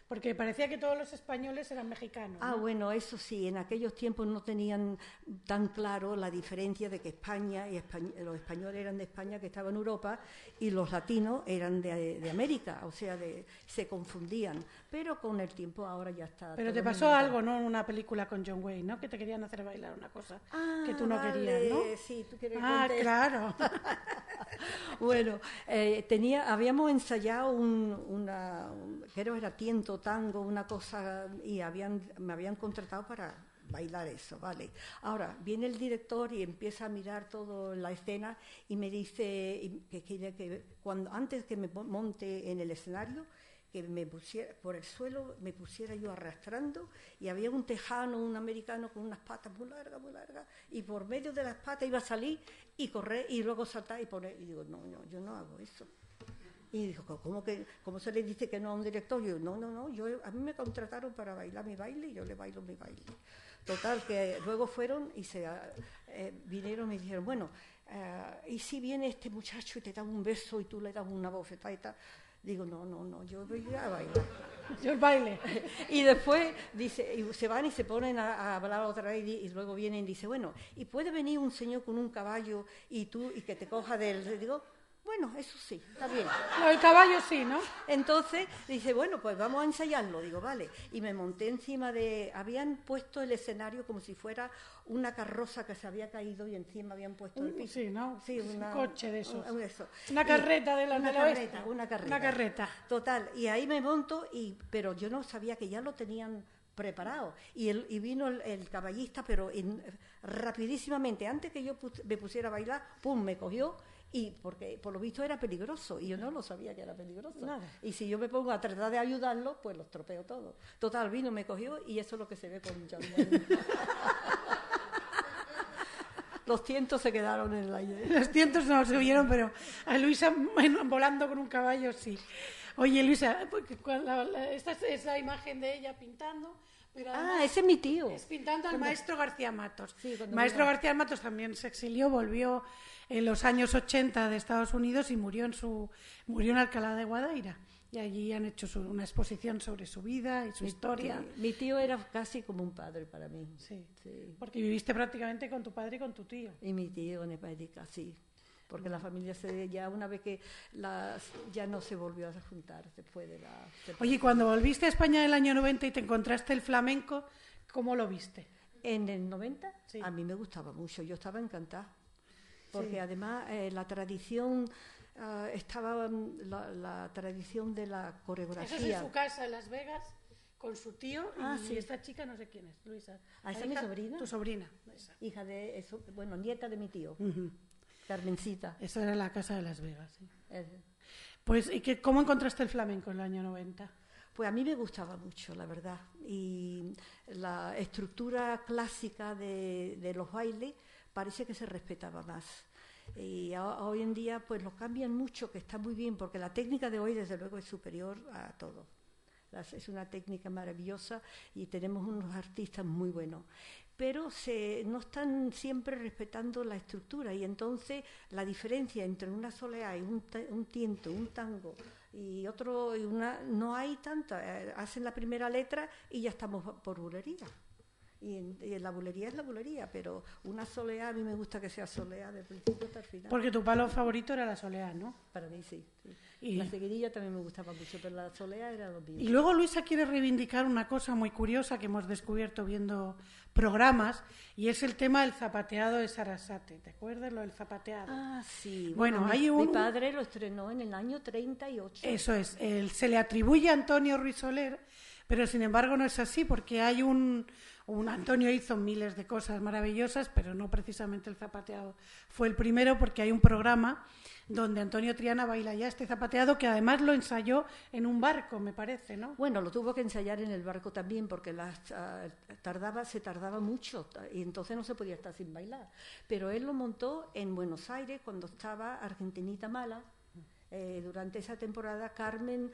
Porque parecía que todos los españoles eran mexicanos, ¿no? Bueno, eso sí, en aquellos tiempos no tenían tan claro la diferencia de que España y los españoles eran de España, que estaban en Europa, y los latinos eran de América, o sea, se confundían. Pero con el tiempo ahora ya está. Pero te pasó algo, ¿no? En una película con John Wayne, ¿no? Que te querían hacer bailar una cosa que tú no querías, ¿no? Sí, tú quieres claro. Bueno, habíamos ensayado creo que era tiento, tango, una cosa, y me habían contratado para bailar eso, ¿vale? Ahora, viene el director y empieza a mirar toda la escena y me dice que antes que me monte en el escenario, que me pusiera por el suelo, me pusiera yo arrastrando, y había un tejano, un americano con unas patas muy largas, y por medio de las patas iba a salir y correr y luego saltar y poner, y digo, no, yo no hago eso. Y dijo, ¿cómo se le dice que no a un director? Yo, no, a mí me contrataron para bailar mi baile y yo le bailo mi baile. Total, que luego fueron y vinieron y me dijeron, bueno, ¿y si viene este muchacho y te da un beso y tú le das una bofetada y tal? Digo, no, yo voy a bailar. Yo el baile. Y después se van y se ponen a hablar otra vez y luego vienen y dice, bueno, ¿y puede venir un señor con un caballo y que te coja del... Digo, Bueno, eso sí, está bien. Lo del caballo sí, ¿no? Entonces dice, bueno, pues vamos a ensayarlo. Digo, vale. Y me monté encima de... Habían puesto el escenario como si fuera una carroza que se había caído y encima habían puesto el piso. Sí, ¿no? Sí, un coche de esos. Eso. Una carreta de la una del oeste. carreta, una carreta. Una carreta. Total. Y ahí me monto, pero yo no sabía que ya lo tenían preparado. Y vino el caballista, pero rapidísimamente, antes que yo me pusiera a bailar, ¡pum!, me cogió. Y porque por lo visto era peligroso y yo no lo sabía que era peligroso. Nada. Y si yo me pongo a tratar de ayudarlo, pues lo estropeo todo. Total, vino, me cogió y eso es lo que se ve con John Lennon. Los cientos se quedaron en el aire. Los cientos no se vieron, pero a Luisa volando con un caballo sí. Oye, Luisa, esta es la imagen de ella pintando. Pero ese es mi tío. Es pintando al maestro García Matos. Sí, maestro García Matos también se exilió, volvió en los años 80 de Estados Unidos y murió en Alcalá de Guadaira. Y allí han hecho una exposición sobre su vida y su historia. Mi tío era casi como un padre para mí. Sí, porque viviste prácticamente con tu padre y con tu tío. Y mi tío en América, sí. Porque la familia ya una vez que ya no se volvió a juntar después de la... Oye, cuando volviste a España en el año 90 y te encontraste el flamenco, ¿cómo lo viste? En el 90 sí. A mí me gustaba mucho, yo estaba encantada. Porque además la tradición... estaba la tradición de la coreografía. Eso es en su casa en Las Vegas con su tío y esta chica no sé quién es, Luisa. ¿Esa es mi sobrina? Tu sobrina. Esa. Hija de eso, bueno, nieta de mi tío, Carmencita. Esa era la casa de Las Vegas. Sí. Pues, ¿y cómo encontraste el flamenco en el año 90? Pues a mí me gustaba mucho, la verdad. Y la estructura clásica de los bailes parece que se respetaba más. Y hoy en día pues lo cambian mucho, que está muy bien, porque la técnica de hoy desde luego es superior a todo. Es una técnica maravillosa y tenemos unos artistas muy buenos. Pero no están siempre respetando la estructura y entonces la diferencia entre una soleá y un tiento, un tango y otro, no hay tanta. Hacen la primera letra y ya estamos por bulería. Y la bulería es la bulería, pero una soleá, a mí me gusta que sea soleá de principio hasta el final. Porque tu palo favorito era la soleá, ¿no? Para mí sí. Y la seguidilla también me gustaba mucho, pero la soleá era lo mío. Y luego Luisa quiere reivindicar una cosa muy curiosa que hemos descubierto viendo programas, y es el tema del zapateado de Sarasate. ¿Te acuerdas lo del zapateado? Ah, sí. Bueno, mi padre lo estrenó en el año 38. Eso es. Se le atribuye a Antonio Ruiz Soler, pero sin embargo no es así, porque hay Antonio hizo miles de cosas maravillosas, pero no precisamente el zapateado. Fue el primero porque hay un programa donde Antonio Triana baila ya este zapateado, que además lo ensayó en un barco, me parece, ¿no? Bueno, lo tuvo que ensayar en el barco también porque se tardaba mucho y entonces no se podía estar sin bailar. Pero él lo montó en Buenos Aires cuando estaba Argentinita Mala. Durante esa temporada Carmen,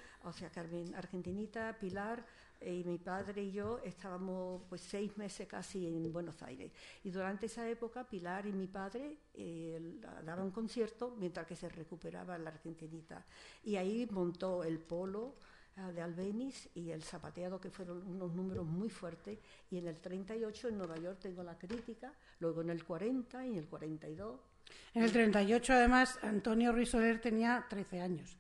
Argentinita, Pilar y mi padre y yo estábamos pues 6 meses casi en Buenos Aires. Y durante esa época Pilar y mi padre daban conciertos mientras que se recuperaba la Argentinita. Y ahí montó el polo de Albéniz y el zapateado, que fueron unos números muy fuertes. Y en el 38 en Nueva York tengo la crítica, luego en el 40 y en el 42. En el 38, además, Antonio Ruiz Soler tenía 13 años.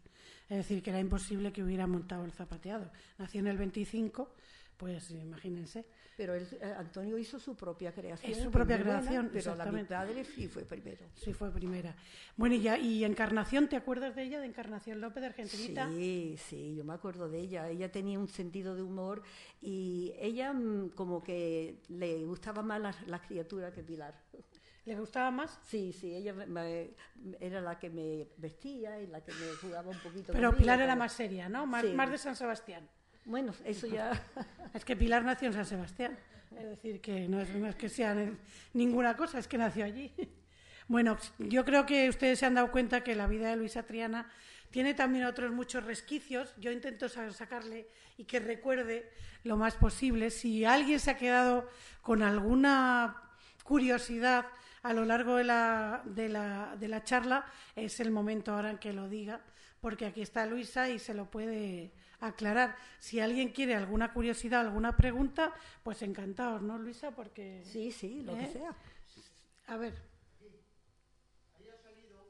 Es decir, que era imposible que hubiera montado el zapateado. Nació en el 25, pues imagínense. Pero Antonio hizo su propia creación. Es su propia creación, pero la mi padre sí fue primero. Sí, fue primera. Bueno, y Encarnación, ¿te acuerdas de ella, de Encarnación López, de Argentinita? Sí, yo me acuerdo de ella. Ella tenía un sentido de humor y ella como que le gustaba más la criatura que Pilar. ¿Le gustaba más? Sí, ella era la que me vestía y la que me jugaba un poquito. Pero conmigo, Pilar era más seria, ¿no? Más de San Sebastián. Bueno, eso ya... Es que Pilar nació en San Sebastián. Es decir, que no es que sea ninguna cosa, es que nació allí. Bueno, yo creo que ustedes se han dado cuenta que la vida de Luisa Triana tiene también otros muchos resquicios. Yo intento sacarle y que recuerde lo más posible. Si alguien se ha quedado con alguna curiosidad a lo largo de la charla, es el momento ahora en que lo diga, porque aquí está Luisa y se lo puede aclarar. Si alguien quiere alguna curiosidad, alguna pregunta, pues encantados, ¿no, Luisa? Porque sí, lo que sea. A ver. Ahí ha salido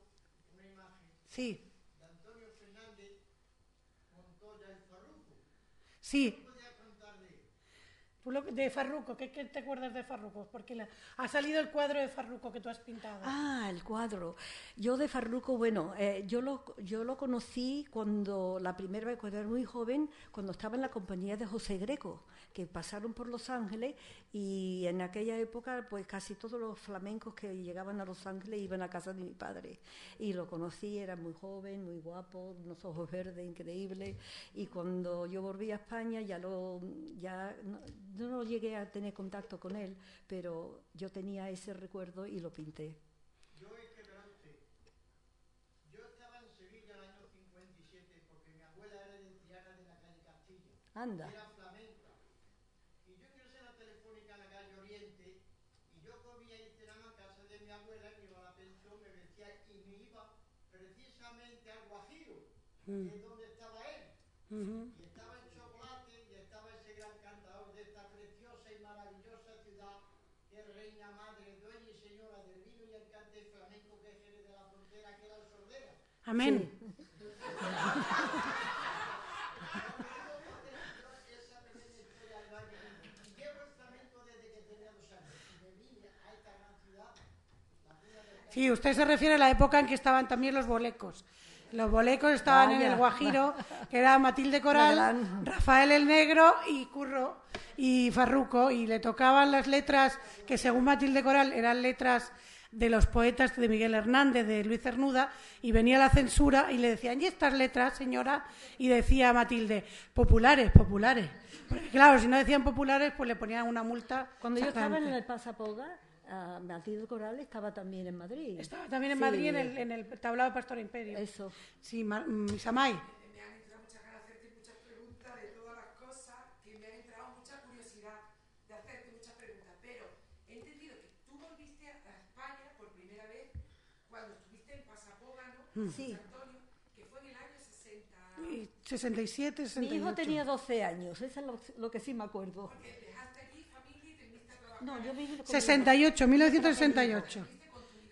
una imagen Sí. de Antonio Fernández Montoya el Farruco. Sí. ¿Qué podías contar de él? De Farruco, ¿qué te acuerdas de Farruco? Porque ha salido el cuadro de Farruco que tú has pintado. Ah, el cuadro. Yo de Farruco, bueno, yo lo conocí cuando, la primera vez, cuando era muy joven, cuando estaba en la compañía de José Greco, que pasaron por Los Ángeles, y en aquella época pues casi todos los flamencos que llegaban a Los Ángeles iban a casa de mi padre. Y lo conocí, era muy joven, muy guapo, unos ojos verdes increíbles, y cuando yo volví a España yo no llegué a tener contacto con él, pero yo tenía ese recuerdo y lo pinté. Yo es que verá usted, yo estaba en Sevilla el año 57 porque mi abuela era de Triana de la calle Castilla. Anda. Era flamenca. Y yo ingresé a la Telefónica en la calle Oriente y yo comía y cenaba en casa de mi abuela, me iba a la pensión, me vestía y me iba precisamente al Guajiro, que es donde estaba él. Y estaba en Chocolate y estaba ese gran cantador de esta preciosa y maravillosa ciudad que es reina, madre, dueña y señora del vino y el cante flamenco que es Jerez de la Frontera, que era el Sordera. Amén. Sí. Esa pequeña historia al baño. Y llevo el flamenco desde que tenía 2 años. Y me vine a esta gran ciudad, la cuna del canto. Sí, usted se refiere a la época en que estaban también los bolecos. Los bolecos estaban en Vaya. el Guajiro, que era Matilde Coral, gran- Rafael el Negro y Curro y Farruco, y le tocaban las letras que según Matilde Coral eran letras de los poetas de Miguel Hernández, de Luis Cernuda, y venía la censura y le decían, ¿y estas letras, señora? Y decía Matilde, populares, populares. Porque claro, si no decían populares, pues le ponían una multa. Cuando yo estaba en sacrante. el Pasapoga, Matilde Coral estaba también en Madrid. Estaba también en Sí, Madrid en el tablado de Pastor Imperio. Eso. Sí, Samay. Me han entrado muchas ganas de hacerte muchas preguntas de todas las cosas, que me ha entrado mucha curiosidad de hacerte muchas preguntas, pero he entendido que tú volviste a España por primera vez cuando estuviste en Pasapógano, Sí. San Antonio, que fue en el año 60, 67, 68. Mi hijo tenía 12 años, eso es lo que sí me acuerdo. porque dejaste allí familia y te viniste a trabajar. No, yo vine con 68, 1968.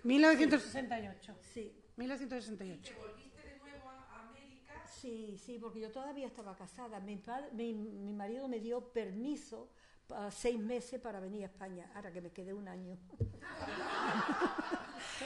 1968. Sí, 1968. ¿Te volviste de nuevo a América? sí, porque yo todavía estaba casada. Mi marido me dio permiso 6 meses para venir a España, ahora que me quedé un año.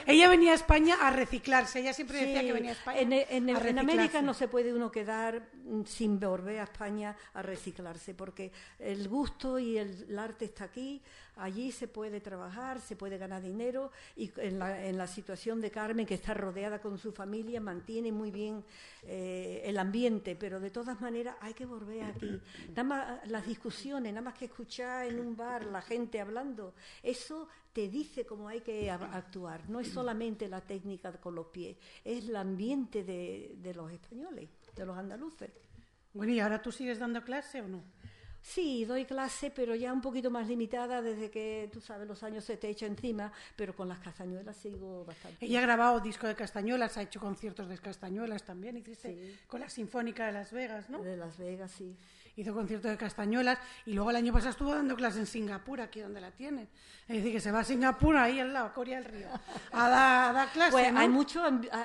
Ella venía a España a reciclarse. Ella siempre decía Sí, que venía a España en a América reciclarse. no se puede uno quedar sin volver a España a reciclarse, porque el gusto y el arte está aquí, allí se puede trabajar, se puede ganar dinero, y en la situación de Carmen, que está rodeada con su familia, mantiene muy bien el ambiente, pero de todas maneras hay que volver aquí. Nada más las discusiones, nada más que escuchar en un bar la gente hablando, eso te dice cómo hay que actuar. No es solamente la técnica con los pies, es el ambiente de los españoles, de los andaluces. Bueno, ¿y ahora tú sigues dando clase o no? Sí, doy clase, pero ya un poquito más limitada desde que, tú sabes, los años se te echan encima, pero con las castañuelas sigo bastante. Ella ha grabado disco de castañuelas, ha hecho conciertos de castañuelas también, hiciste Sí. con la Sinfónica de Las Vegas, ¿no? De Las Vegas, sí. Hizo conciertos de castañuelas y luego el año pasado estuvo dando clases en Singapur, aquí donde la tienen. Es decir, que se va a Singapur, ahí al lado, a Corea del Río, a dar clases, Pues ¿no?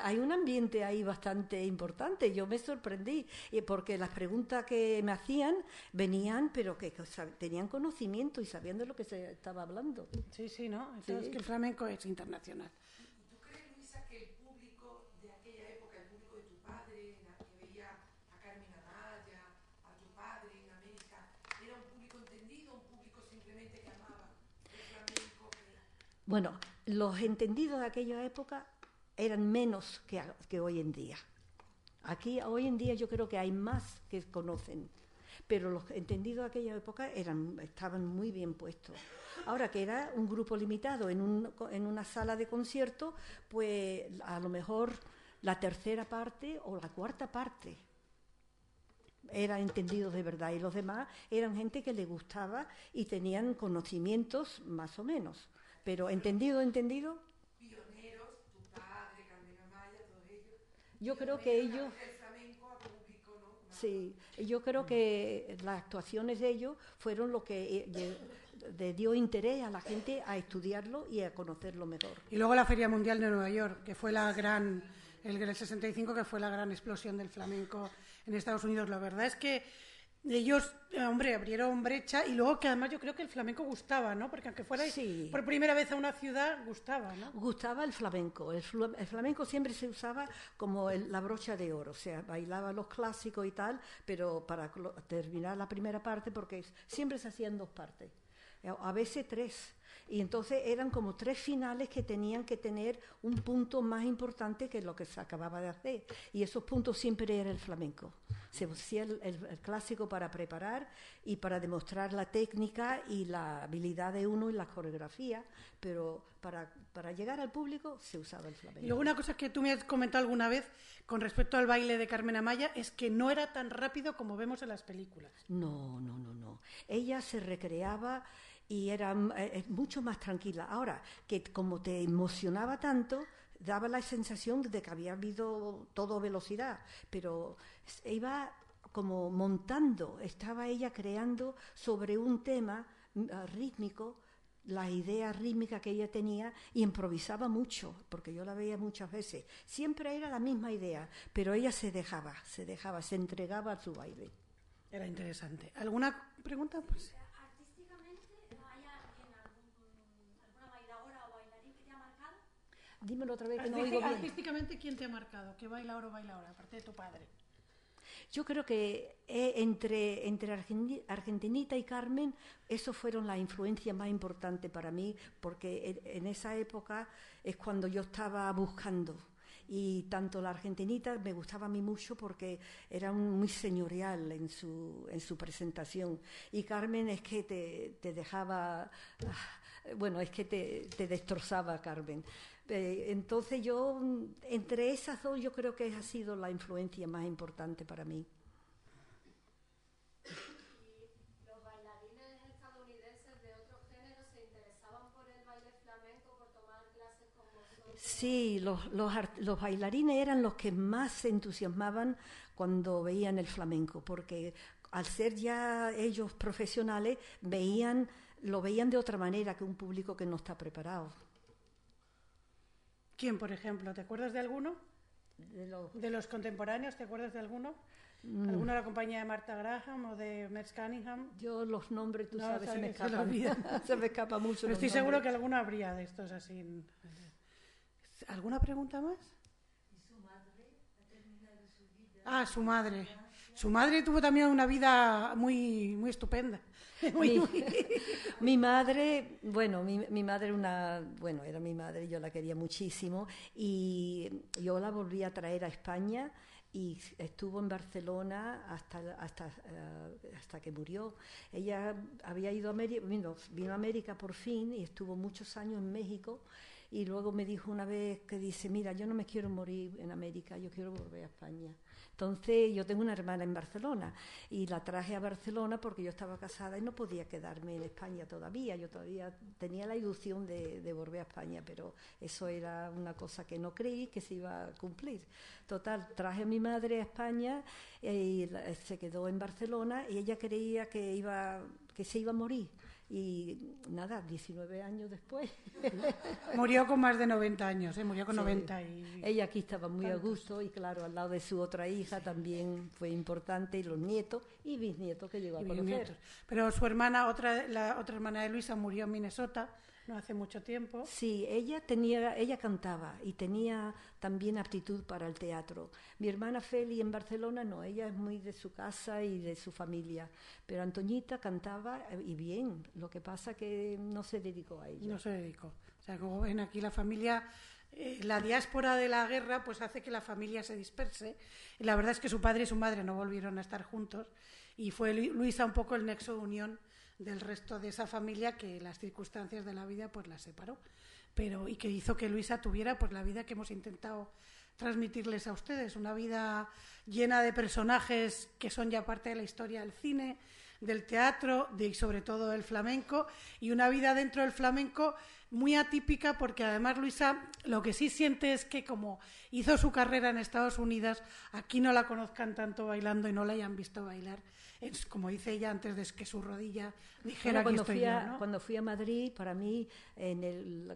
hay un ambiente ahí bastante importante. Yo me sorprendí porque las preguntas que me hacían venían, pero que tenían conocimiento y sabían de lo que se estaba hablando. Sí, sí, ¿no? Sí. Es que el flamenco es internacional. ¿Y tú crees, Luisa, que el público de aquella época, el público de tu padre, que veía a Carmen Amaya, a tu padre en América, era un público entendido, un público simplemente que amaba el flamenco? Bueno, los entendidos de aquella época eran menos que hoy en día. Aquí, hoy en día, yo creo que hay más que conocen, pero los entendidos de aquella época estaban muy bien puestos. Ahora que era un grupo limitado en una sala de concierto, pues a lo mejor la tercera parte o la cuarta parte eran entendidos de verdad, y los demás eran gente que le gustaba y tenían conocimientos más o menos. Pero entendido, Pioneros, tu padre, Carmen Amaya, todos ellos. yo creo que ellos... El flamenco a público, ¿no? Sí, yo creo que las actuaciones de ellos fueron lo que le dio interés a la gente a estudiarlo y a conocerlo mejor. Y luego la Feria Mundial de Nueva York, que fue la gran el 65, que fue la gran explosión del flamenco en Estados Unidos. La verdad es que ellos, hombre, abrieron brecha, y luego que además yo creo que el flamenco gustaba, ¿no? Porque aunque fuerais Sí. por primera vez a una ciudad, gustaba, ¿no? Gustaba el flamenco. El flamenco siempre se usaba como la brocha de oro, o sea, bailaba los clásicos y tal, pero para terminar la primera parte, porque siempre se hacían 2 partes, a veces 3. Y entonces eran como 3 finales que tenían que tener un punto más importante que lo que se acababa de hacer. Y esos puntos siempre era el flamenco. Se hacía el clásico para preparar y para demostrar la técnica y la habilidad de uno y la coreografía, pero para llegar al público se usaba el flamenco. Y luego una cosa que tú me has comentado alguna vez con respecto al baile de Carmen Amaya es que no era tan rápido como vemos en las películas. No. Ella se recreaba y era mucho más tranquila. Ahora, que como te emocionaba tanto, daba la sensación de que había habido todo velocidad, pero iba como montando, estaba ella creando sobre un tema rítmico, la idea rítmica que ella tenía, y improvisaba mucho, porque yo la veía muchas veces. Siempre era la misma idea, pero ella se dejaba, se entregaba a su baile. Era interesante. ¿Alguna pregunta? Pues... Dímelo otra vez, que no oigo bien. Artísticamente, ¿quién te ha marcado? ¿Qué bailador o bailadora, aparte de tu padre? Yo creo que entre Argentinita y Carmen, eso fueron las influencias más importantes para mí, porque en esa época es cuando yo estaba buscando. Y tanto la Argentinita me gustaba a mí mucho porque era muy señorial en su presentación. Y Carmen es que te dejaba... Bueno, es que te destrozaba, Carmen. Entonces yo, entre esas 2, yo creo que ha sido la influencia más importante para mí. ¿Y los bailarines estadounidenses de otros géneros se interesaban por el baile flamenco, por tomar clases con vosotros? Sí, los bailarines eran los que más se entusiasmaban cuando veían el flamenco, porque al ser ya ellos profesionales, lo veían de otra manera que un público que no está preparado. ¿Quién, por ejemplo? ¿Te acuerdas de alguno? De los contemporáneos, ¿te acuerdas de alguno? ¿Alguno de la compañía de Martha Graham o de Merce Cunningham? Yo los nombres, tú No, sabes, se me se lo escapan. olvida. Se me escapa mucho. Pero estoy seguro que alguno habría de estos así. ¿Alguna pregunta más? ¿Y su madre ha terminado su vida? Ah, su madre. Su madre tuvo también una vida muy, muy estupenda. Mi madre, bueno, mi madre era mi madre, yo la quería muchísimo, y yo la volví a traer a España y estuvo en Barcelona hasta que murió. Ella había ido a América, vino a América por fin y estuvo muchos años en México, y luego me dijo una vez que dice, mira, yo no me quiero morir en América, yo quiero volver a España. Entonces yo tengo una hermana en Barcelona y la traje a Barcelona porque yo estaba casada y no podía quedarme en España todavía. Yo todavía tenía la ilusión de volver a España, pero eso era una cosa que no creí que se iba a cumplir. Total, traje a mi madre a España y se quedó en Barcelona, y ella creía que se iba a morir. Y nada, 19 años después. Murió con más de 90 años, murió con Sí. 90 y... Ella aquí estaba muy a tantos. gusto, y claro, al lado de su otra hija también fue importante, y los nietos y bisnietos que llegó a y conocer. bisnietos. Pero su hermana, la otra hermana de Luisa, murió en Minnesota no hace mucho tiempo. Sí, ella cantaba y tenía también aptitud para el teatro. Mi hermana Feli en Barcelona no, ella es muy de su casa y de su familia, pero Antoñita cantaba y bien, lo que pasa que no se dedicó a ello. No se dedicó. O sea, como ven aquí la familia, la diáspora de la guerra pues hace que la familia se disperse. Y la verdad es que su padre y su madre no volvieron a estar juntos, y fue Luisa un poco el nexo de unión del resto de esa familia, que las circunstancias de la vida pues la separó, y que hizo que Luisa tuviera pues la vida que hemos intentado transmitirles a ustedes, una vida llena de personajes que son ya parte de la historia del cine, del teatro y sobre todo del flamenco, y una vida dentro del flamenco muy atípica, porque además Luisa lo que sí siente es que como hizo su carrera en Estados Unidos, aquí no la conozcan tanto bailando y no la hayan visto bailar. Es como dice ella, antes de que su rodilla dijera Bueno, que estoy yo, ¿no? cuando fui a Madrid, para mí,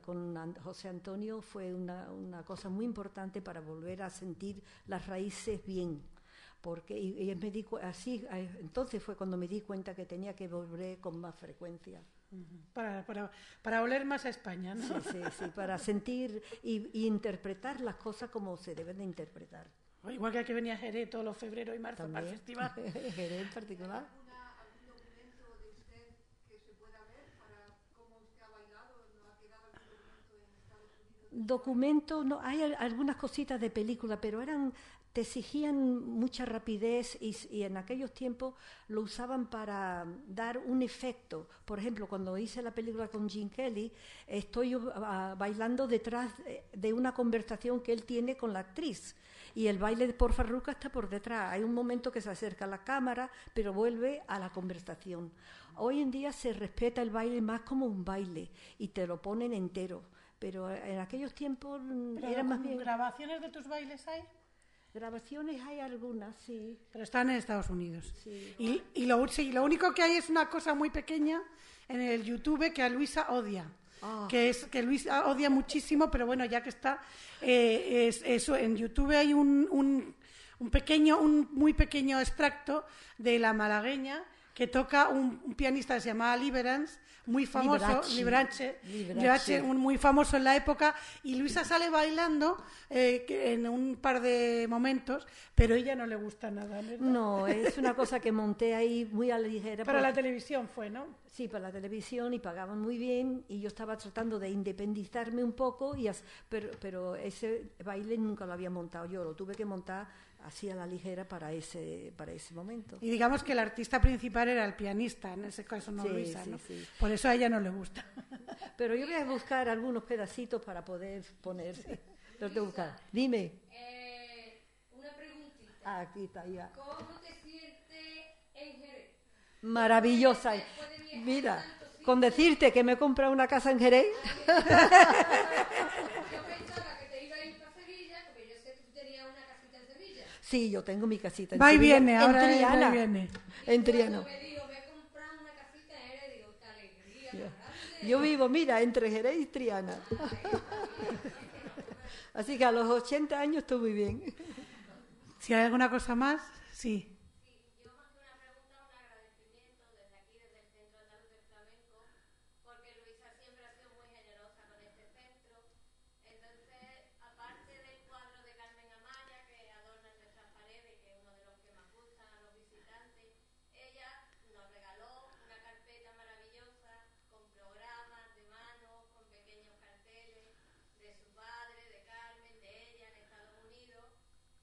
con José Antonio, fue una cosa muy importante para volver a sentir las raíces bien. Porque y me entonces fue cuando me di cuenta que tenía que volver con más frecuencia. Para oler más a España, ¿no? Sí, para sentir y interpretar las cosas como se deben de interpretar. Igual que aquí venía Jerez todos los febreros y marzo También. para el festival. Jerez en particular. ¿Algún documento de usted que se pueda ver para cómo usted ha bailado? ¿No ha quedado algún documento en Estados Unidos? Documento, no, hay algunas cositas de película, pero te exigían mucha rapidez y en aquellos tiempos lo usaban para dar un efecto. Por ejemplo, cuando hice la película con Gene Kelly, estoy bailando detrás de una conversación que él tiene con la actriz. Y el baile por Farruca está por detrás. Hay un momento que se acerca a la cámara, pero vuelve a la conversación. Hoy en día se respeta el baile más como un baile y te lo ponen entero. Pero en aquellos tiempos era más bien... ¿Grabaciones de tus bailes hay? Grabaciones hay algunas, sí. Pero están en Estados Unidos. Sí. Y lo único que hay es una cosa muy pequeña en el YouTube que a Luisa odia. Que Luisa odia muchísimo, pero bueno, ya que está, eso, en YouTube hay un muy pequeño extracto de la malagueña que toca un pianista que se llamaba Liberance, muy famoso, Liberace, muy famoso en la época, y Luisa sale bailando en un par de momentos, pero a ella no le gusta nada, ¿verdad? No, es una cosa que monté ahí muy a la ligera. Para la televisión fue, ¿no? Sí, para la televisión, y pagaban muy bien, y yo estaba tratando de independizarme un poco, pero ese baile nunca lo había montado yo, lo tuve que montar así a la ligera para ese momento. Y digamos que el artista principal era el pianista, en ese caso no Sí, Luisa, sí, ¿no? sí. Por eso a ella no le gusta. Pero yo voy a buscar algunos pedacitos para poder poner. Los tengo que buscar. Dime. Una preguntita. Ah, aquí está, ya. ¿Cómo te sientes en Jerez? Maravillosa. Después de viajar Mira, tantos sitios. con decirte que me he comprado una casa en Jerez. Yo pensaba que te iba a ir para Sevilla, porque yo sé que tú tenías una casita en Sevilla. Sí, yo tengo mi casita en Va y Sevilla, viene, ahora en Triana. va y viene. En Triana. Cuando me dijo, me he comprado una casita en Jerez, digo, qué alegría, qué grande. Yo vivo, mira, entre Jerez y Triana. Así que a los 80 años estoy muy bien. Si hay alguna cosa más, sí. Yo más que una pregunta, un agradecimiento desde aquí, desde el Centro Andaluz del Flamenco, porque Luisa siempre ha sido muy generosa con este centro. Entonces, aparte del cuadro de Carmen Amaya, que adorna nuestras paredes, que es uno de los que más gustan a los visitantes, ella nos regaló una carpeta maravillosa con programas de mano, con pequeños carteles de su padre, de Carmen, de ella en Estados Unidos,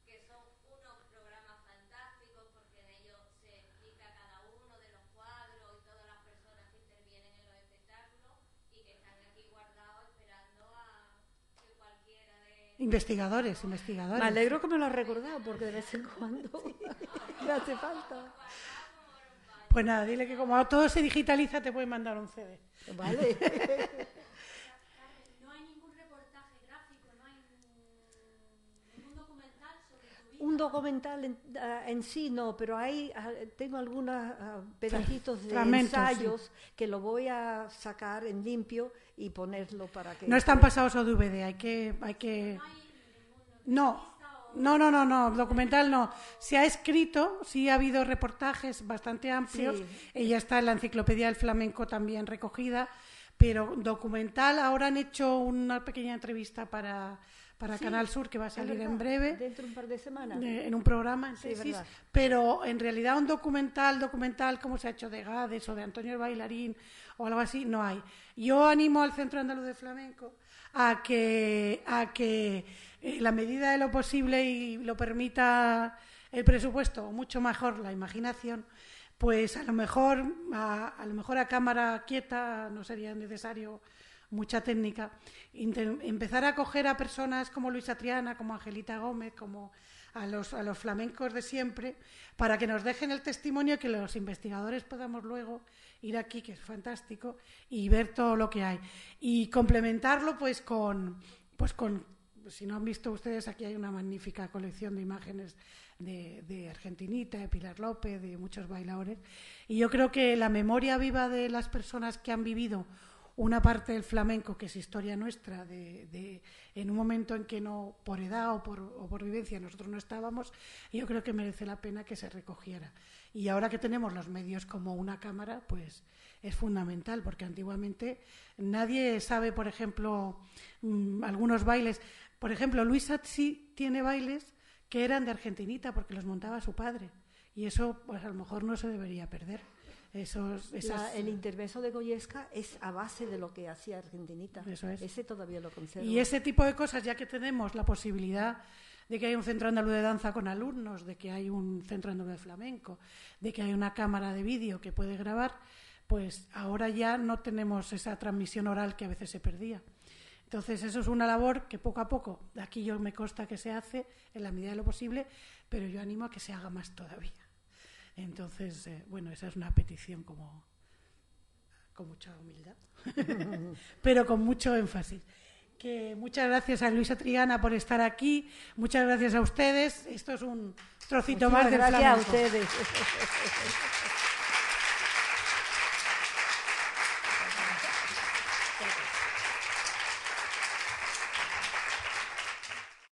que son unos programas fantásticos porque en ellos se explica cada uno de los cuadros y todas las personas que intervienen en los espectáculos y que están aquí guardados esperando a que cualquiera de... Investigadores. Me alegro que me lo has recordado, porque de vez en cuando me hace falta. Pues nada, dile que como todo se digitaliza te pueden mandar un CD. Vale. No hay ningún reportaje gráfico, no hay ningún documental sobre tu vida. Un documental en sí no, pero tengo algunos pedacitos de Fragmentos, ensayos que lo voy a sacar en limpio y ponerlo para que... No están pasados a DVD, hay que... No, documental no. Se ha escrito, sí ha habido reportajes bastante amplios, Sí. ella está en la Enciclopedia del Flamenco también recogida, pero documental, ahora han hecho una pequeña entrevista para Sí, Canal Sur, que va a es salir verdad, en breve, dentro de un par de semanas. en un programa en Sí, Tesis, verdad. pero en realidad un documental como se ha hecho de Gades o de Antonio el Bailarín o algo así, no hay. Yo animo al Centro Andaluz de Flamenco a que en la medida de lo posible y lo permita el presupuesto, o mucho mejor la imaginación, pues a lo mejor a cámara quieta no sería necesario mucha técnica, empezar a coger a personas como Luisa Triana, como Angelita Gómez, como a los flamencos de siempre, para que nos dejen el testimonio, que los investigadores podamos luego ir aquí, que es fantástico, y ver todo lo que hay. Y complementarlo si no han visto ustedes, aquí hay una magnífica colección de imágenes de Argentinita, de Pilar López, de muchos bailadores. Y yo creo que la memoria viva de las personas que han vivido una parte del flamenco, que es historia nuestra, en un momento en que no, por edad o por vivencia, nosotros no estábamos, yo creo que merece la pena que se recogiera. Y ahora que tenemos los medios como una cámara, pues es fundamental, porque antiguamente nadie sabe, por ejemplo, algunos bailes. Por ejemplo, Luis Atsi tiene bailes que eran de Argentinita porque los montaba su padre. Y eso, pues a lo mejor no se debería perder. El interverso de Goyesca es a base de lo que hacía Argentinita. Eso es. Ese todavía lo conservo. Y ese tipo de cosas, ya que tenemos la posibilidad de que hay un centro andaluz de danza con alumnos, de que hay un centro andaluz de flamenco, de que hay una cámara de vídeo que puede grabar, pues ahora ya no tenemos esa transmisión oral que a veces se perdía. Entonces, eso es una labor que poco a poco, aquí yo me consta que se hace en la medida de lo posible, pero yo animo a que se haga más todavía. Entonces, esa es una petición con mucha humildad, pero con mucho énfasis. Que muchas gracias a Luisa Triana por estar aquí, muchas gracias a ustedes. Esto es un trocito más del flamenco. Gracias a ustedes.